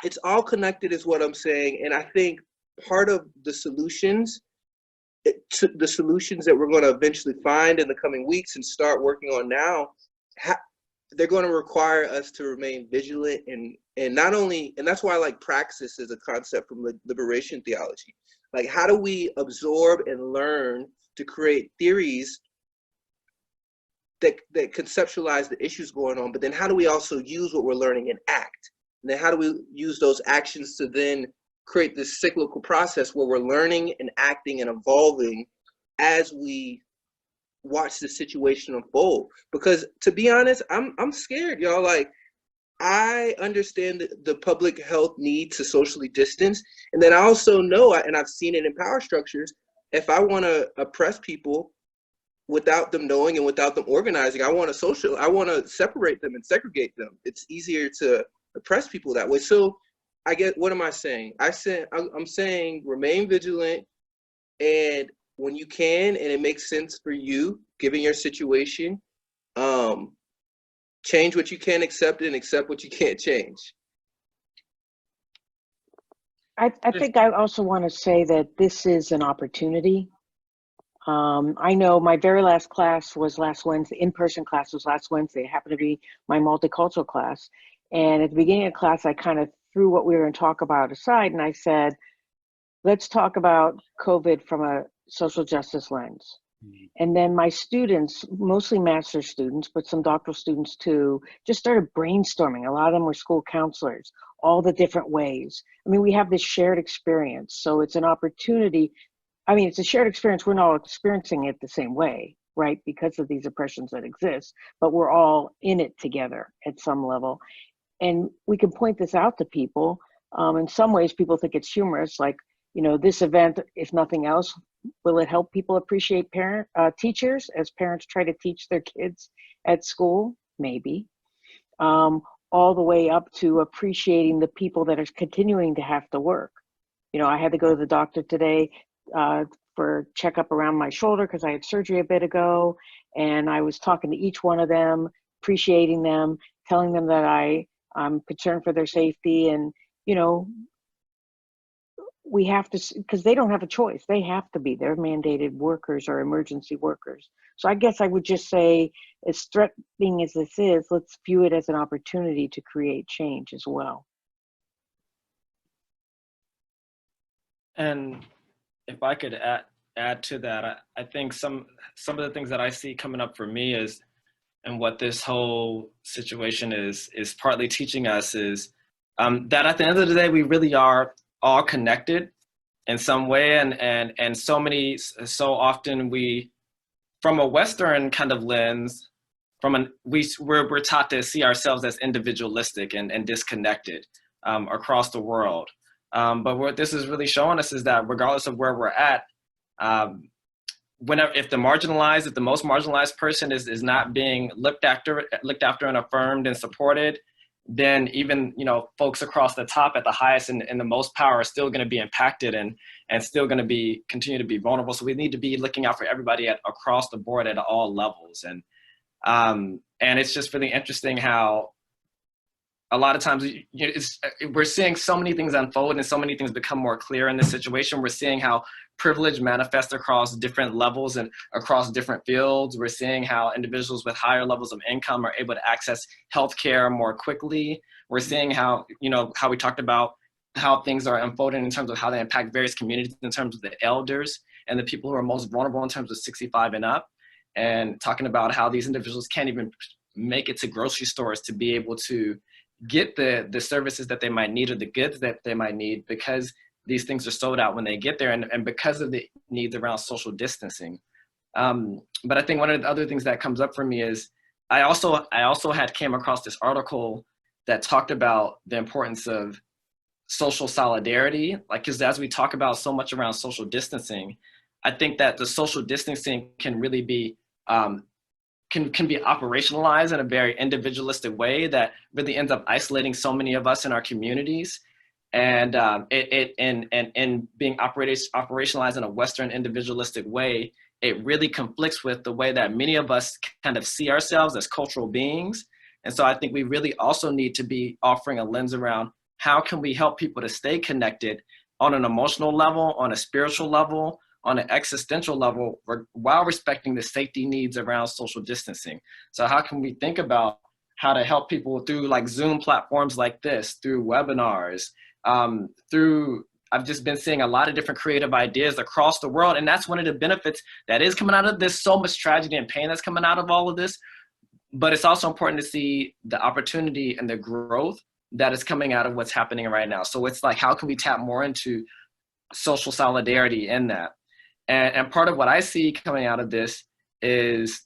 [SPEAKER 5] it's all connected is what I'm saying. And I think part of the solutions that we're going to eventually find in the coming weeks and start working on now, they're going to require us to remain vigilant and not only, and that's why I like praxis as a concept from liberation theology. Like, how do we absorb and learn to create theories that conceptualize the issues going on, but then how do we also use what we're learning and act? And then how do we use those actions to then create this cyclical process where we're learning and acting and evolving as we watch the situation unfold. Because to be honest, I'm scared, y'all. Like, I understand the public health need to socially distance. And then I also know, and I've seen it in power structures, if I want to oppress people without them knowing and without them organizing, I want to separate them and segregate them. It's easier to oppress people that way. So what am I saying? I'm saying remain vigilant, and when you can, and it makes sense for you, given your situation, change what you can accept and accept what you can't change.
[SPEAKER 4] I think I also want to say that this is an opportunity. I know my very last class was last Wednesday, in-person class was last Wednesday. It happened to be my multicultural class. And at the beginning of class, I kind of threw what we were going to talk about aside, and I said, let's talk about COVID from a social justice lens. And then my students, mostly master's students, but some doctoral students too, just started brainstorming. A lot of them were school counselors, all the different ways. I mean, we have this shared experience. So it's an opportunity. I mean, it's a shared experience. We're not all experiencing it the same way, right? Because of these oppressions that exist, but we're all in it together at some level. And we can point this out to people. In some ways, people think it's humorous, like, you know, this event, if nothing else, will it help people appreciate teachers as parents try to teach their kids at school? Maybe. All the way up to appreciating the people that are continuing to have to work. You know, I had to go to the doctor today for a checkup around my shoulder because I had surgery a bit ago. And I was talking to each one of them, appreciating them, telling them that I'm concerned for their safety. And, you know, we have to, because they don't have a choice. They have to be. They're mandated workers or emergency workers. So I guess I would just say, as threatening as this is, let's view it as an opportunity to create change as well.
[SPEAKER 6] And if I could add to that, I think some of the things that I see coming up for me is, and what this whole situation is partly teaching us is that at the end of the day, we really are all connected in some way, and so often we, from a Western kind of lens, we're taught to see ourselves as individualistic and disconnected across the world. But what this is really showing us is that regardless of where we're at, if the most marginalized person is not being looked after and affirmed and supported, then even, you know, folks across the top at the highest and the most power are still going to be impacted and still going to continue to be vulnerable. So we need to be looking out for everybody across the board at all levels. And it's just really interesting how a lot of times we're seeing so many things unfold and so many things become more clear in this situation. We're seeing how privilege manifests across different levels and across different fields. We're seeing how individuals with higher levels of income are able to access healthcare more quickly. We're seeing how, you know, how we talked about how things are unfolding in terms of how they impact various communities in terms of the elders and the people who are most vulnerable in terms of 65 and up, and talking about how these individuals can't even make it to grocery stores to be able to get the services that they might need or the goods that they might need, because these things are sold out when they get there, and because of the needs around social distancing. But I think one of the other things that comes up for me is I also had came across this article that talked about the importance of social solidarity, like, because as we talk about so much around social distancing, I think that the social distancing can really be can be operationalized in a very individualistic way that really ends up isolating so many of us in our communities. And being operationalized in a Western individualistic way, it really conflicts with the way that many of us kind of see ourselves as cultural beings. And so I think we really also need to be offering a lens around how can we help people to stay connected on an emotional level, on a spiritual level, on an existential level, while respecting the safety needs around social distancing. So how can we think about how to help people through like Zoom platforms like this, through webinars, I've just been seeing a lot of different creative ideas across the world. And that's one of the benefits that is coming out of this, so much tragedy and pain that's coming out of all of this. But it's also important to see the opportunity and the growth that is coming out of what's happening right now. So it's like, how can we tap more into social solidarity in that? And part of what I see coming out of this is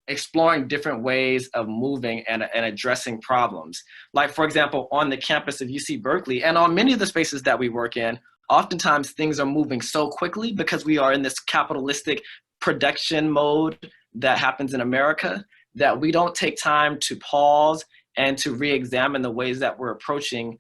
[SPEAKER 6] exploring different ways of moving and addressing problems. Like, for example, on the campus of UC Berkeley and on many of the spaces that we work in, oftentimes things are moving so quickly because we are in this capitalistic production mode that happens in America, that we don't take time to pause and to re-examine the ways that we're approaching,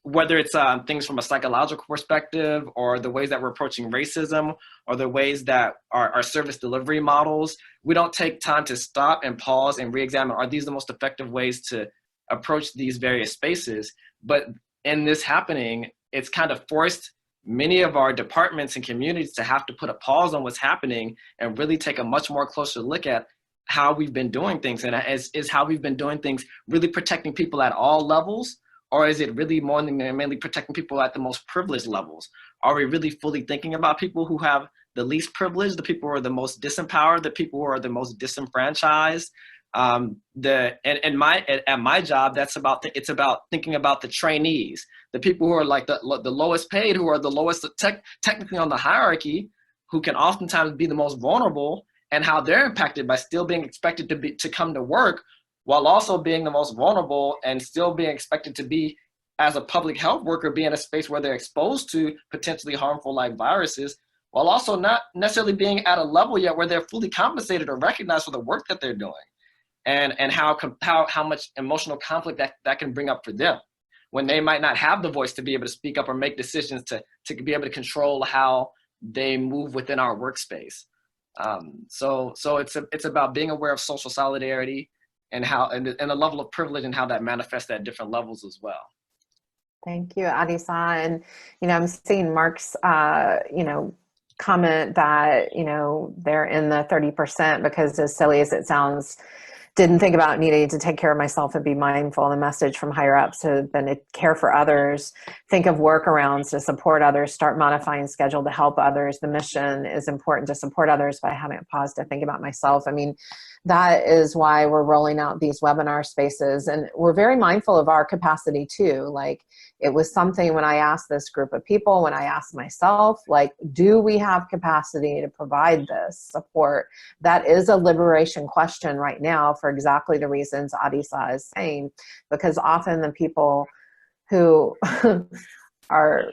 [SPEAKER 6] whether it's things from a psychological perspective, or the ways that we're approaching racism, or the ways that our service delivery models. We don't take time to stop and pause and re-examine, are these the most effective ways to approach these various spaces? But in this happening, it's kind of forced many of our departments and communities to have to put a pause on what's happening and really take a much more closer look at how we've been doing things. And is how we've been doing things really protecting people at all levels? Or is it really more than mainly protecting people at the most privileged levels? Are we really fully thinking about people who have the least privilege, the people who are the most disempowered, the people who are the most disenfranchised? At my job, it's about thinking about the trainees, the people who are like the lowest paid, who are the lowest technically on the hierarchy, who can oftentimes be the most vulnerable, and how they're impacted by still being expected to come to work, while also being the most vulnerable and still being expected to be, as a public health worker, be in a space where they're exposed to potentially harmful like viruses, while also not necessarily being at a level yet where they're fully compensated or recognized for the work that they're doing. And how much emotional conflict that can bring up for them when they might not have the voice to be able to speak up or make decisions to be able to control how they move within our workspace. So it's about being aware of social solidarity and the level of privilege and how that manifests at different levels as well.
[SPEAKER 1] Thank you, Adisa. And, I'm seeing Mark's, comment that, they're in the 30% because, as silly as it sounds, didn't think about needing to take care of myself and be mindful. The message from higher ups has been to care for others, think of workarounds to support others, start modifying schedule to help others. The mission is important to support others by having a pause to think about myself. I mean, that is why we're rolling out these webinar spaces. And we're very mindful of our capacity too. Like, it was something when I asked this group of people, when I asked myself, like, do we have capacity to provide this support? That is a liberation question right now for exactly the reasons Adisa is saying, because often the people who are,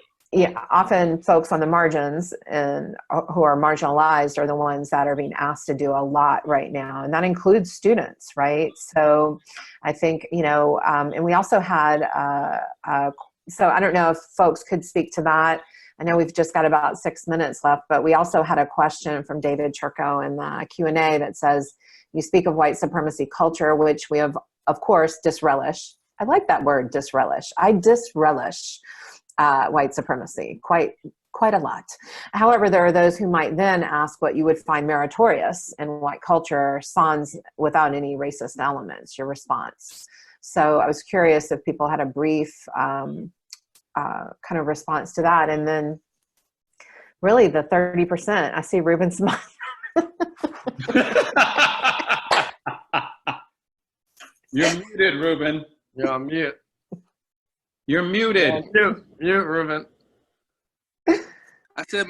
[SPEAKER 1] often folks on the margins and who are marginalized are the ones that are being asked to do a lot right now. And that includes students, right? So I think, and we also had, so I don't know if folks could speak to that. I know we've just got about 6 minutes left, but we also had a question from David Turco in the Q&A that says, you speak of white supremacy culture, which we have, of course, disrelish. I like that word, disrelish. I disrelish white supremacy quite a lot. However, there are those who might then ask what you would find meritorious in white culture, sans without any racist elements, your response. So I was curious if people had a brief kind of response to that. And then really the 30%, I see Reuben smile.
[SPEAKER 3] You're muted, Reuben.
[SPEAKER 6] You're on mute.
[SPEAKER 3] You're muted.
[SPEAKER 6] Mute, Reuben.
[SPEAKER 5] I said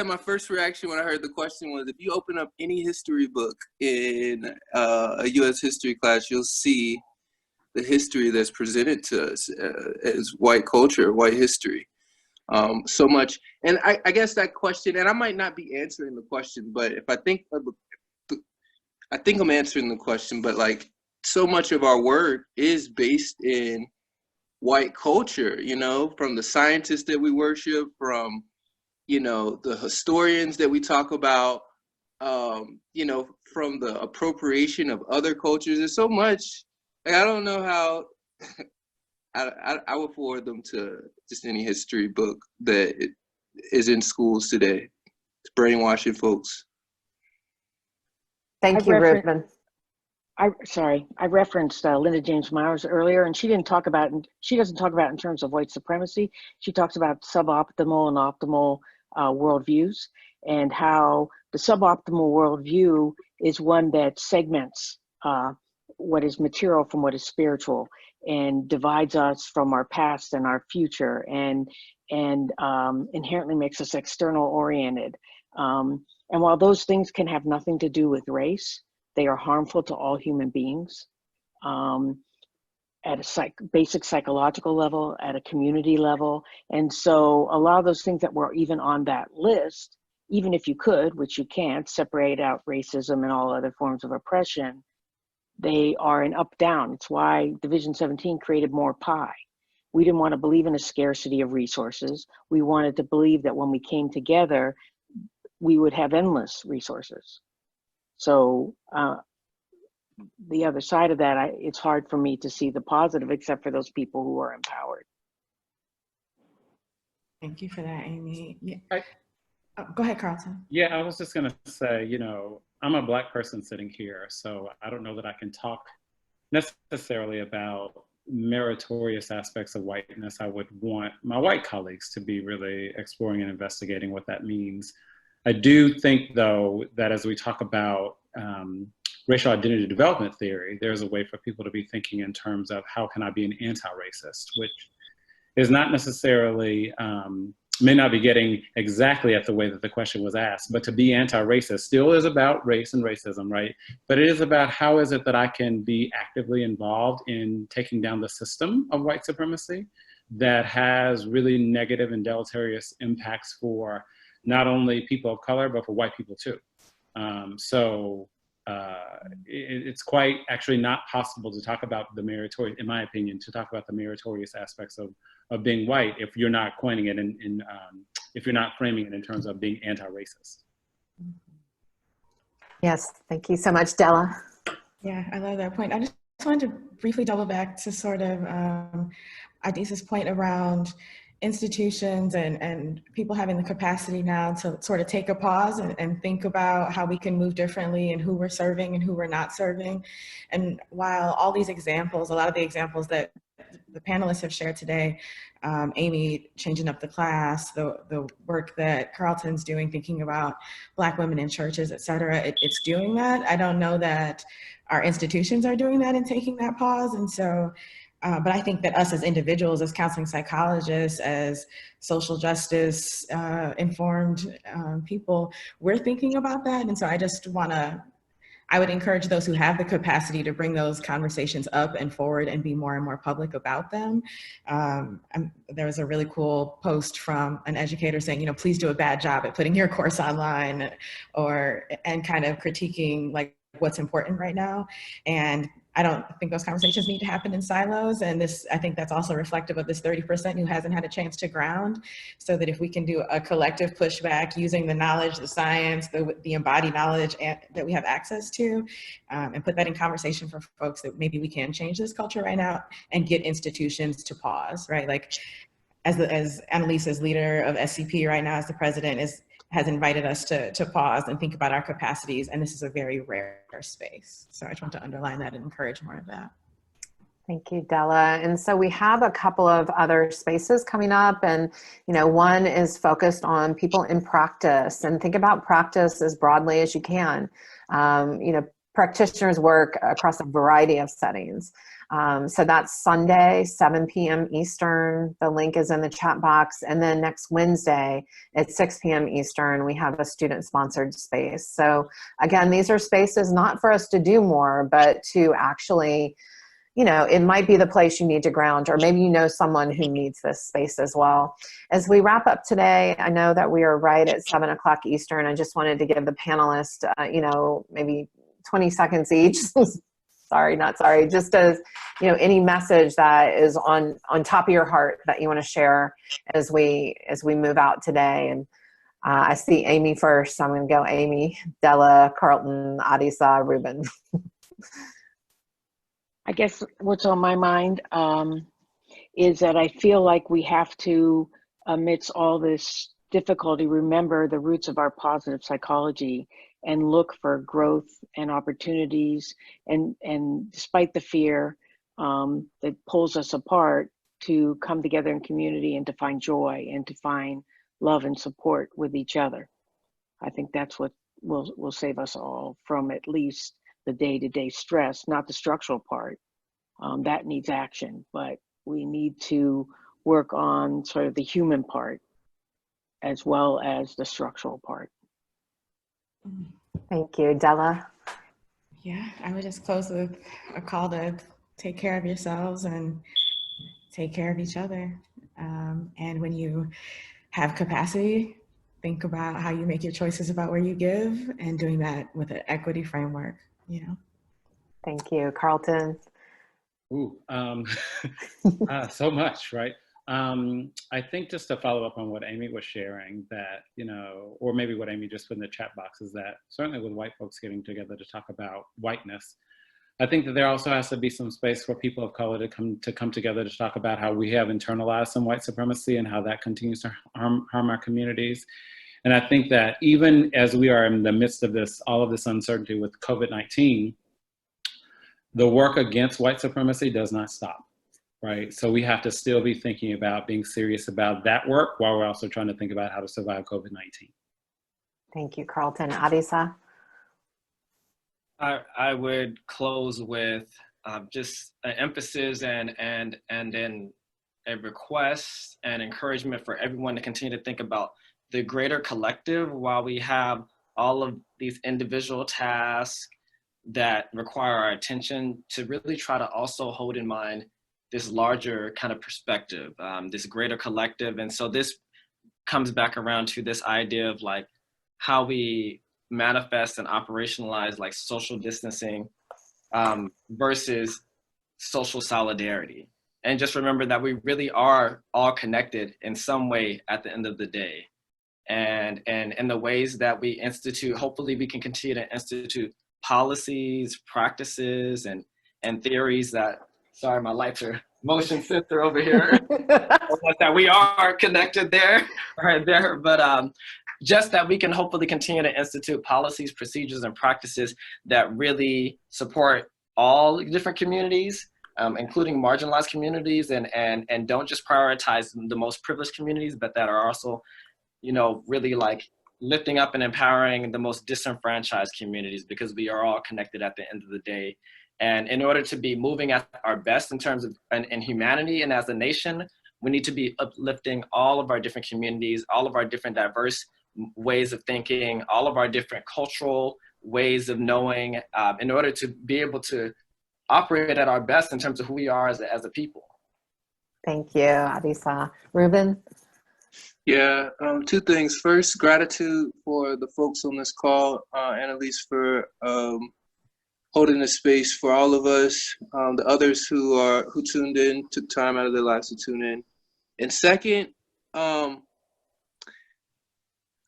[SPEAKER 5] my first reaction when I heard the question was, if you open up any history book in a U.S. history class, you'll see the history that's presented to us as white culture, white history. So much. And I guess that question, and I might not be answering the question, but if I think I'm answering the question, but like, so much of our work is based in white culture, from the scientists that we worship, from, the historians that we talk about, from the appropriation of other cultures. There's so much, like, I don't know how, I would forward them to just any history book that is in schools today. It's brainwashing folks.
[SPEAKER 1] Thank you, Reuben.
[SPEAKER 4] I referenced Linda James Myers earlier, and she doesn't talk about in terms of white supremacy. She talks about suboptimal and optimal worldviews, and how the suboptimal worldview is one that segments what is material from what is spiritual, and divides us from our past and our future, and inherently makes us external oriented. And while those things can have nothing to do with race, they are harmful to all human beings at a basic psychological level, at a community level. And so a lot of those things that were even on that list, even if you could, which you can't, separate out racism and all other forms of oppression, they are an up-down. It's why Division 17 created more pie. We didn't want to believe in a scarcity of resources. We wanted to believe that when we came together, we would have endless resources. So the other side of that, it's hard for me to see the positive, except for those people who are empowered.
[SPEAKER 2] Thank you for that, Amy. Yeah. Go ahead, Carlton.
[SPEAKER 3] Yeah, I was just gonna say, you know, I'm a Black person sitting here, so I don't know that I can talk necessarily about meritorious aspects of whiteness. I would want my white colleagues to be really exploring and investigating what that means. I do think, though, that as we talk about racial identity development theory, there's a way for people to be thinking in terms of how can I be an anti-racist, which is not necessarily, may not be getting exactly at the way that the question was asked, but to be anti-racist still is about race and racism, right? But it is about how is it that I can be actively involved in taking down the system of white supremacy that has really negative and deleterious impacts for not only people of color, but for white people too. It's quite actually not possible to talk about the meritorious, in my opinion, to talk about the meritorious aspects of being white if you're not coining it if you're not framing it in terms of being anti-racist.
[SPEAKER 1] Yes, thank you so much, Della.
[SPEAKER 2] Yeah, I love that point. I just wanted to briefly double back to sort of Adisa's point around institutions and people having the capacity now to sort of take a pause and think about how we can move differently and who we're serving and who we're not serving. And while all these examples, a lot of the examples that the panelists have shared today, Amy changing up the class, the work that Carlton's doing, thinking about Black women in churches, et cetera, it's doing that. I don't know that our institutions are doing that and taking that pause. And so, but I think that us as individuals, as counseling psychologists, as social justice informed people, we're thinking about that. And so I just I would encourage those who have the capacity to bring those conversations up and forward and be more and more public about them. There was a really cool post from an educator saying, you know, please do a bad job at putting your course online, and kind of critiquing like what's important right now. And I don't think those conversations need to happen in silos. And I think that's also reflective of this 30% who hasn't had a chance to ground, so that if we can do a collective pushback using the knowledge, the science, the embodied knowledge that we have access to, and put that in conversation for folks, that maybe we can change this culture right now and get institutions to pause, right? Like as Annalise, as leader of SCP right now, as the president, has invited us to pause and think about our capacities, and this is a very rare space. So I just want to underline that and encourage more of that.
[SPEAKER 1] Thank you, Della. And so we have a couple of other spaces coming up, and one is focused on people in practice, and think about practice as broadly as you can. Practitioners work across a variety of settings. So that's Sunday, 7 p.m. Eastern. The link is in the chat box. And then next Wednesday at 6 p.m. Eastern, we have a student-sponsored space. So again, these are spaces not for us to do more, but to actually, it might be the place you need to ground, or maybe you know someone who needs this space as well. As we wrap up today, I know that we are right at 7 o'clock Eastern. I just wanted to give the panelists, maybe 20 seconds each. Sorry, not sorry. Just as, any message that is on top of your heart that you want to share as we move out today. And I see Amy first, so I'm going to go Amy, Della, Carlton, Adisa, Reuben.
[SPEAKER 4] I guess what's on my mind is that I feel like we have to, amidst all this difficulty, remember the roots of our positive psychology and look for growth and opportunities, and despite the fear that pulls us apart, to come together in community and to find joy and to find love and support with each other. I think that's what will save us all from at least the day-to-day stress, not the structural part. That needs action, but we need to work on sort of the human part as well as the structural part.
[SPEAKER 1] Thank you. Della?
[SPEAKER 2] Yeah, I would just close with a call to take care of yourselves and take care of each other. And when you have capacity, think about how you make your choices about where you give, and doing that with an equity framework, you know.
[SPEAKER 1] Thank you. Carlton?
[SPEAKER 3] Ooh, so much, right? I think just to follow up on what Amy was sharing, that, you know, or maybe what Amy just put in the chat box, is that certainly with white folks getting together to talk about whiteness, I think that there also has to be some space for people of color to come together to talk about how we have internalized some white supremacy and how that continues to harm our communities. And I think that even as we are in the midst of this, all of this uncertainty with COVID-19, the work against white supremacy does not stop, right? So we have to still be thinking about being serious about that work while we're also trying to think about how to survive COVID-19.
[SPEAKER 1] Thank you, Carlton. Adisa?
[SPEAKER 6] I would close with just an emphasis and then a request and encouragement for everyone to continue to think about the greater collective while we have all of these individual tasks that require our attention, to really try to also hold in mind this larger kind of perspective, this greater collective. And so this comes back around to this idea of like how we manifest and operationalize like social distancing versus social solidarity. And just remember that we really are all connected in some way at the end of the day. And in the ways that we institute, hopefully we can continue to institute policies, practices, and theories that, sorry, my lights are motion sensor over here, that we are connected there, right there. But just that we can hopefully continue to institute policies, procedures, and practices that really support all different communities, including marginalized communities, and don't just prioritize the most privileged communities, but that are also, you know, really like lifting up and empowering the most disenfranchised communities, because we are all connected at the end of the day. And in order to be moving at our best in terms of in humanity and as a nation, we need to be uplifting all of our different communities, all of our different diverse ways of thinking, all of our different cultural ways of knowing, in order to be able to operate at our best in terms of who we are as a people.
[SPEAKER 1] Thank you, Adisa. Reuben?
[SPEAKER 5] Yeah, two things. First, gratitude for the folks on this call, Annalise, for holding the space for all of us, the others who tuned in, took time out of their lives to tune in. And second,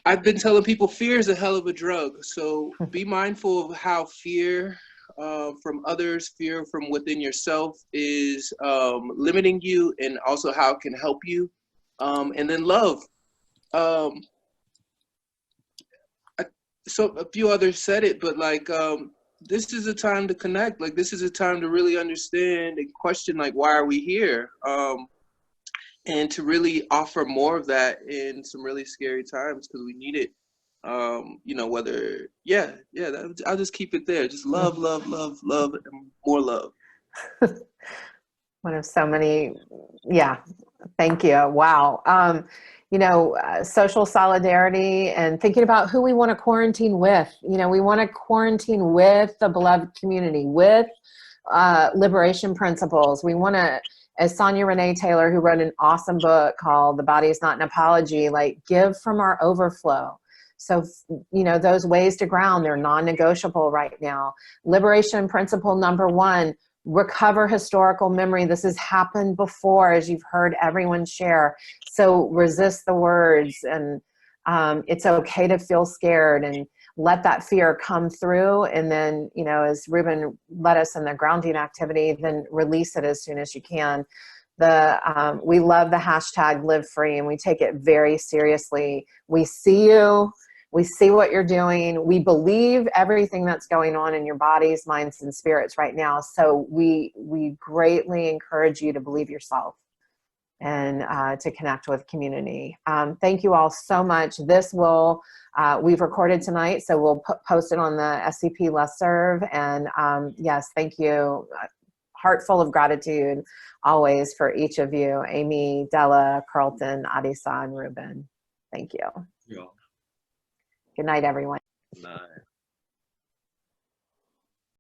[SPEAKER 5] I've been telling people fear is a hell of a drug. So be mindful of how fear from others, fear from within yourself is limiting you, and also how it can help you. And then love. So a few others said it, but like, this is a time to connect. Like, this is a time to really understand and question, like, why are we here? And to really offer more of that in some really scary times, because we need it. You know, whether, I'll just keep it there. Just love, love, love, love, and more love.
[SPEAKER 1] One of so many, yeah, thank you. Wow. You know, social solidarity and thinking about who we want to quarantine with. You know, we want to quarantine with the beloved community, with liberation principles. We want to, as Sonia Renee Taylor, who wrote an awesome book called The Body is Not an Apology, like, give from our overflow. So, you know, those ways to ground, they're non-negotiable right now. Liberation principle number 1, recover historical memory. This has happened before, as you've heard everyone share. So resist the words, and it's okay to feel scared, and let that fear come through. And then, you know, as Reuben led us in the grounding activity, then release it as soon as you can. We love the hashtag Live Free, and we take it very seriously. We see you. We see what you're doing. We believe everything that's going on in your bodies, minds, and spirits right now. So we greatly encourage you to believe yourself and to connect with community. Thank you all so much. This will, we've recorded tonight, so we'll post it on the SCP listserv. And yes, thank you. Heart full of gratitude always for each of you, Amy, Della, Carlton, Adisa, and Reuben. Thank you.
[SPEAKER 6] Yeah.
[SPEAKER 1] Good night, everyone.
[SPEAKER 6] Nice.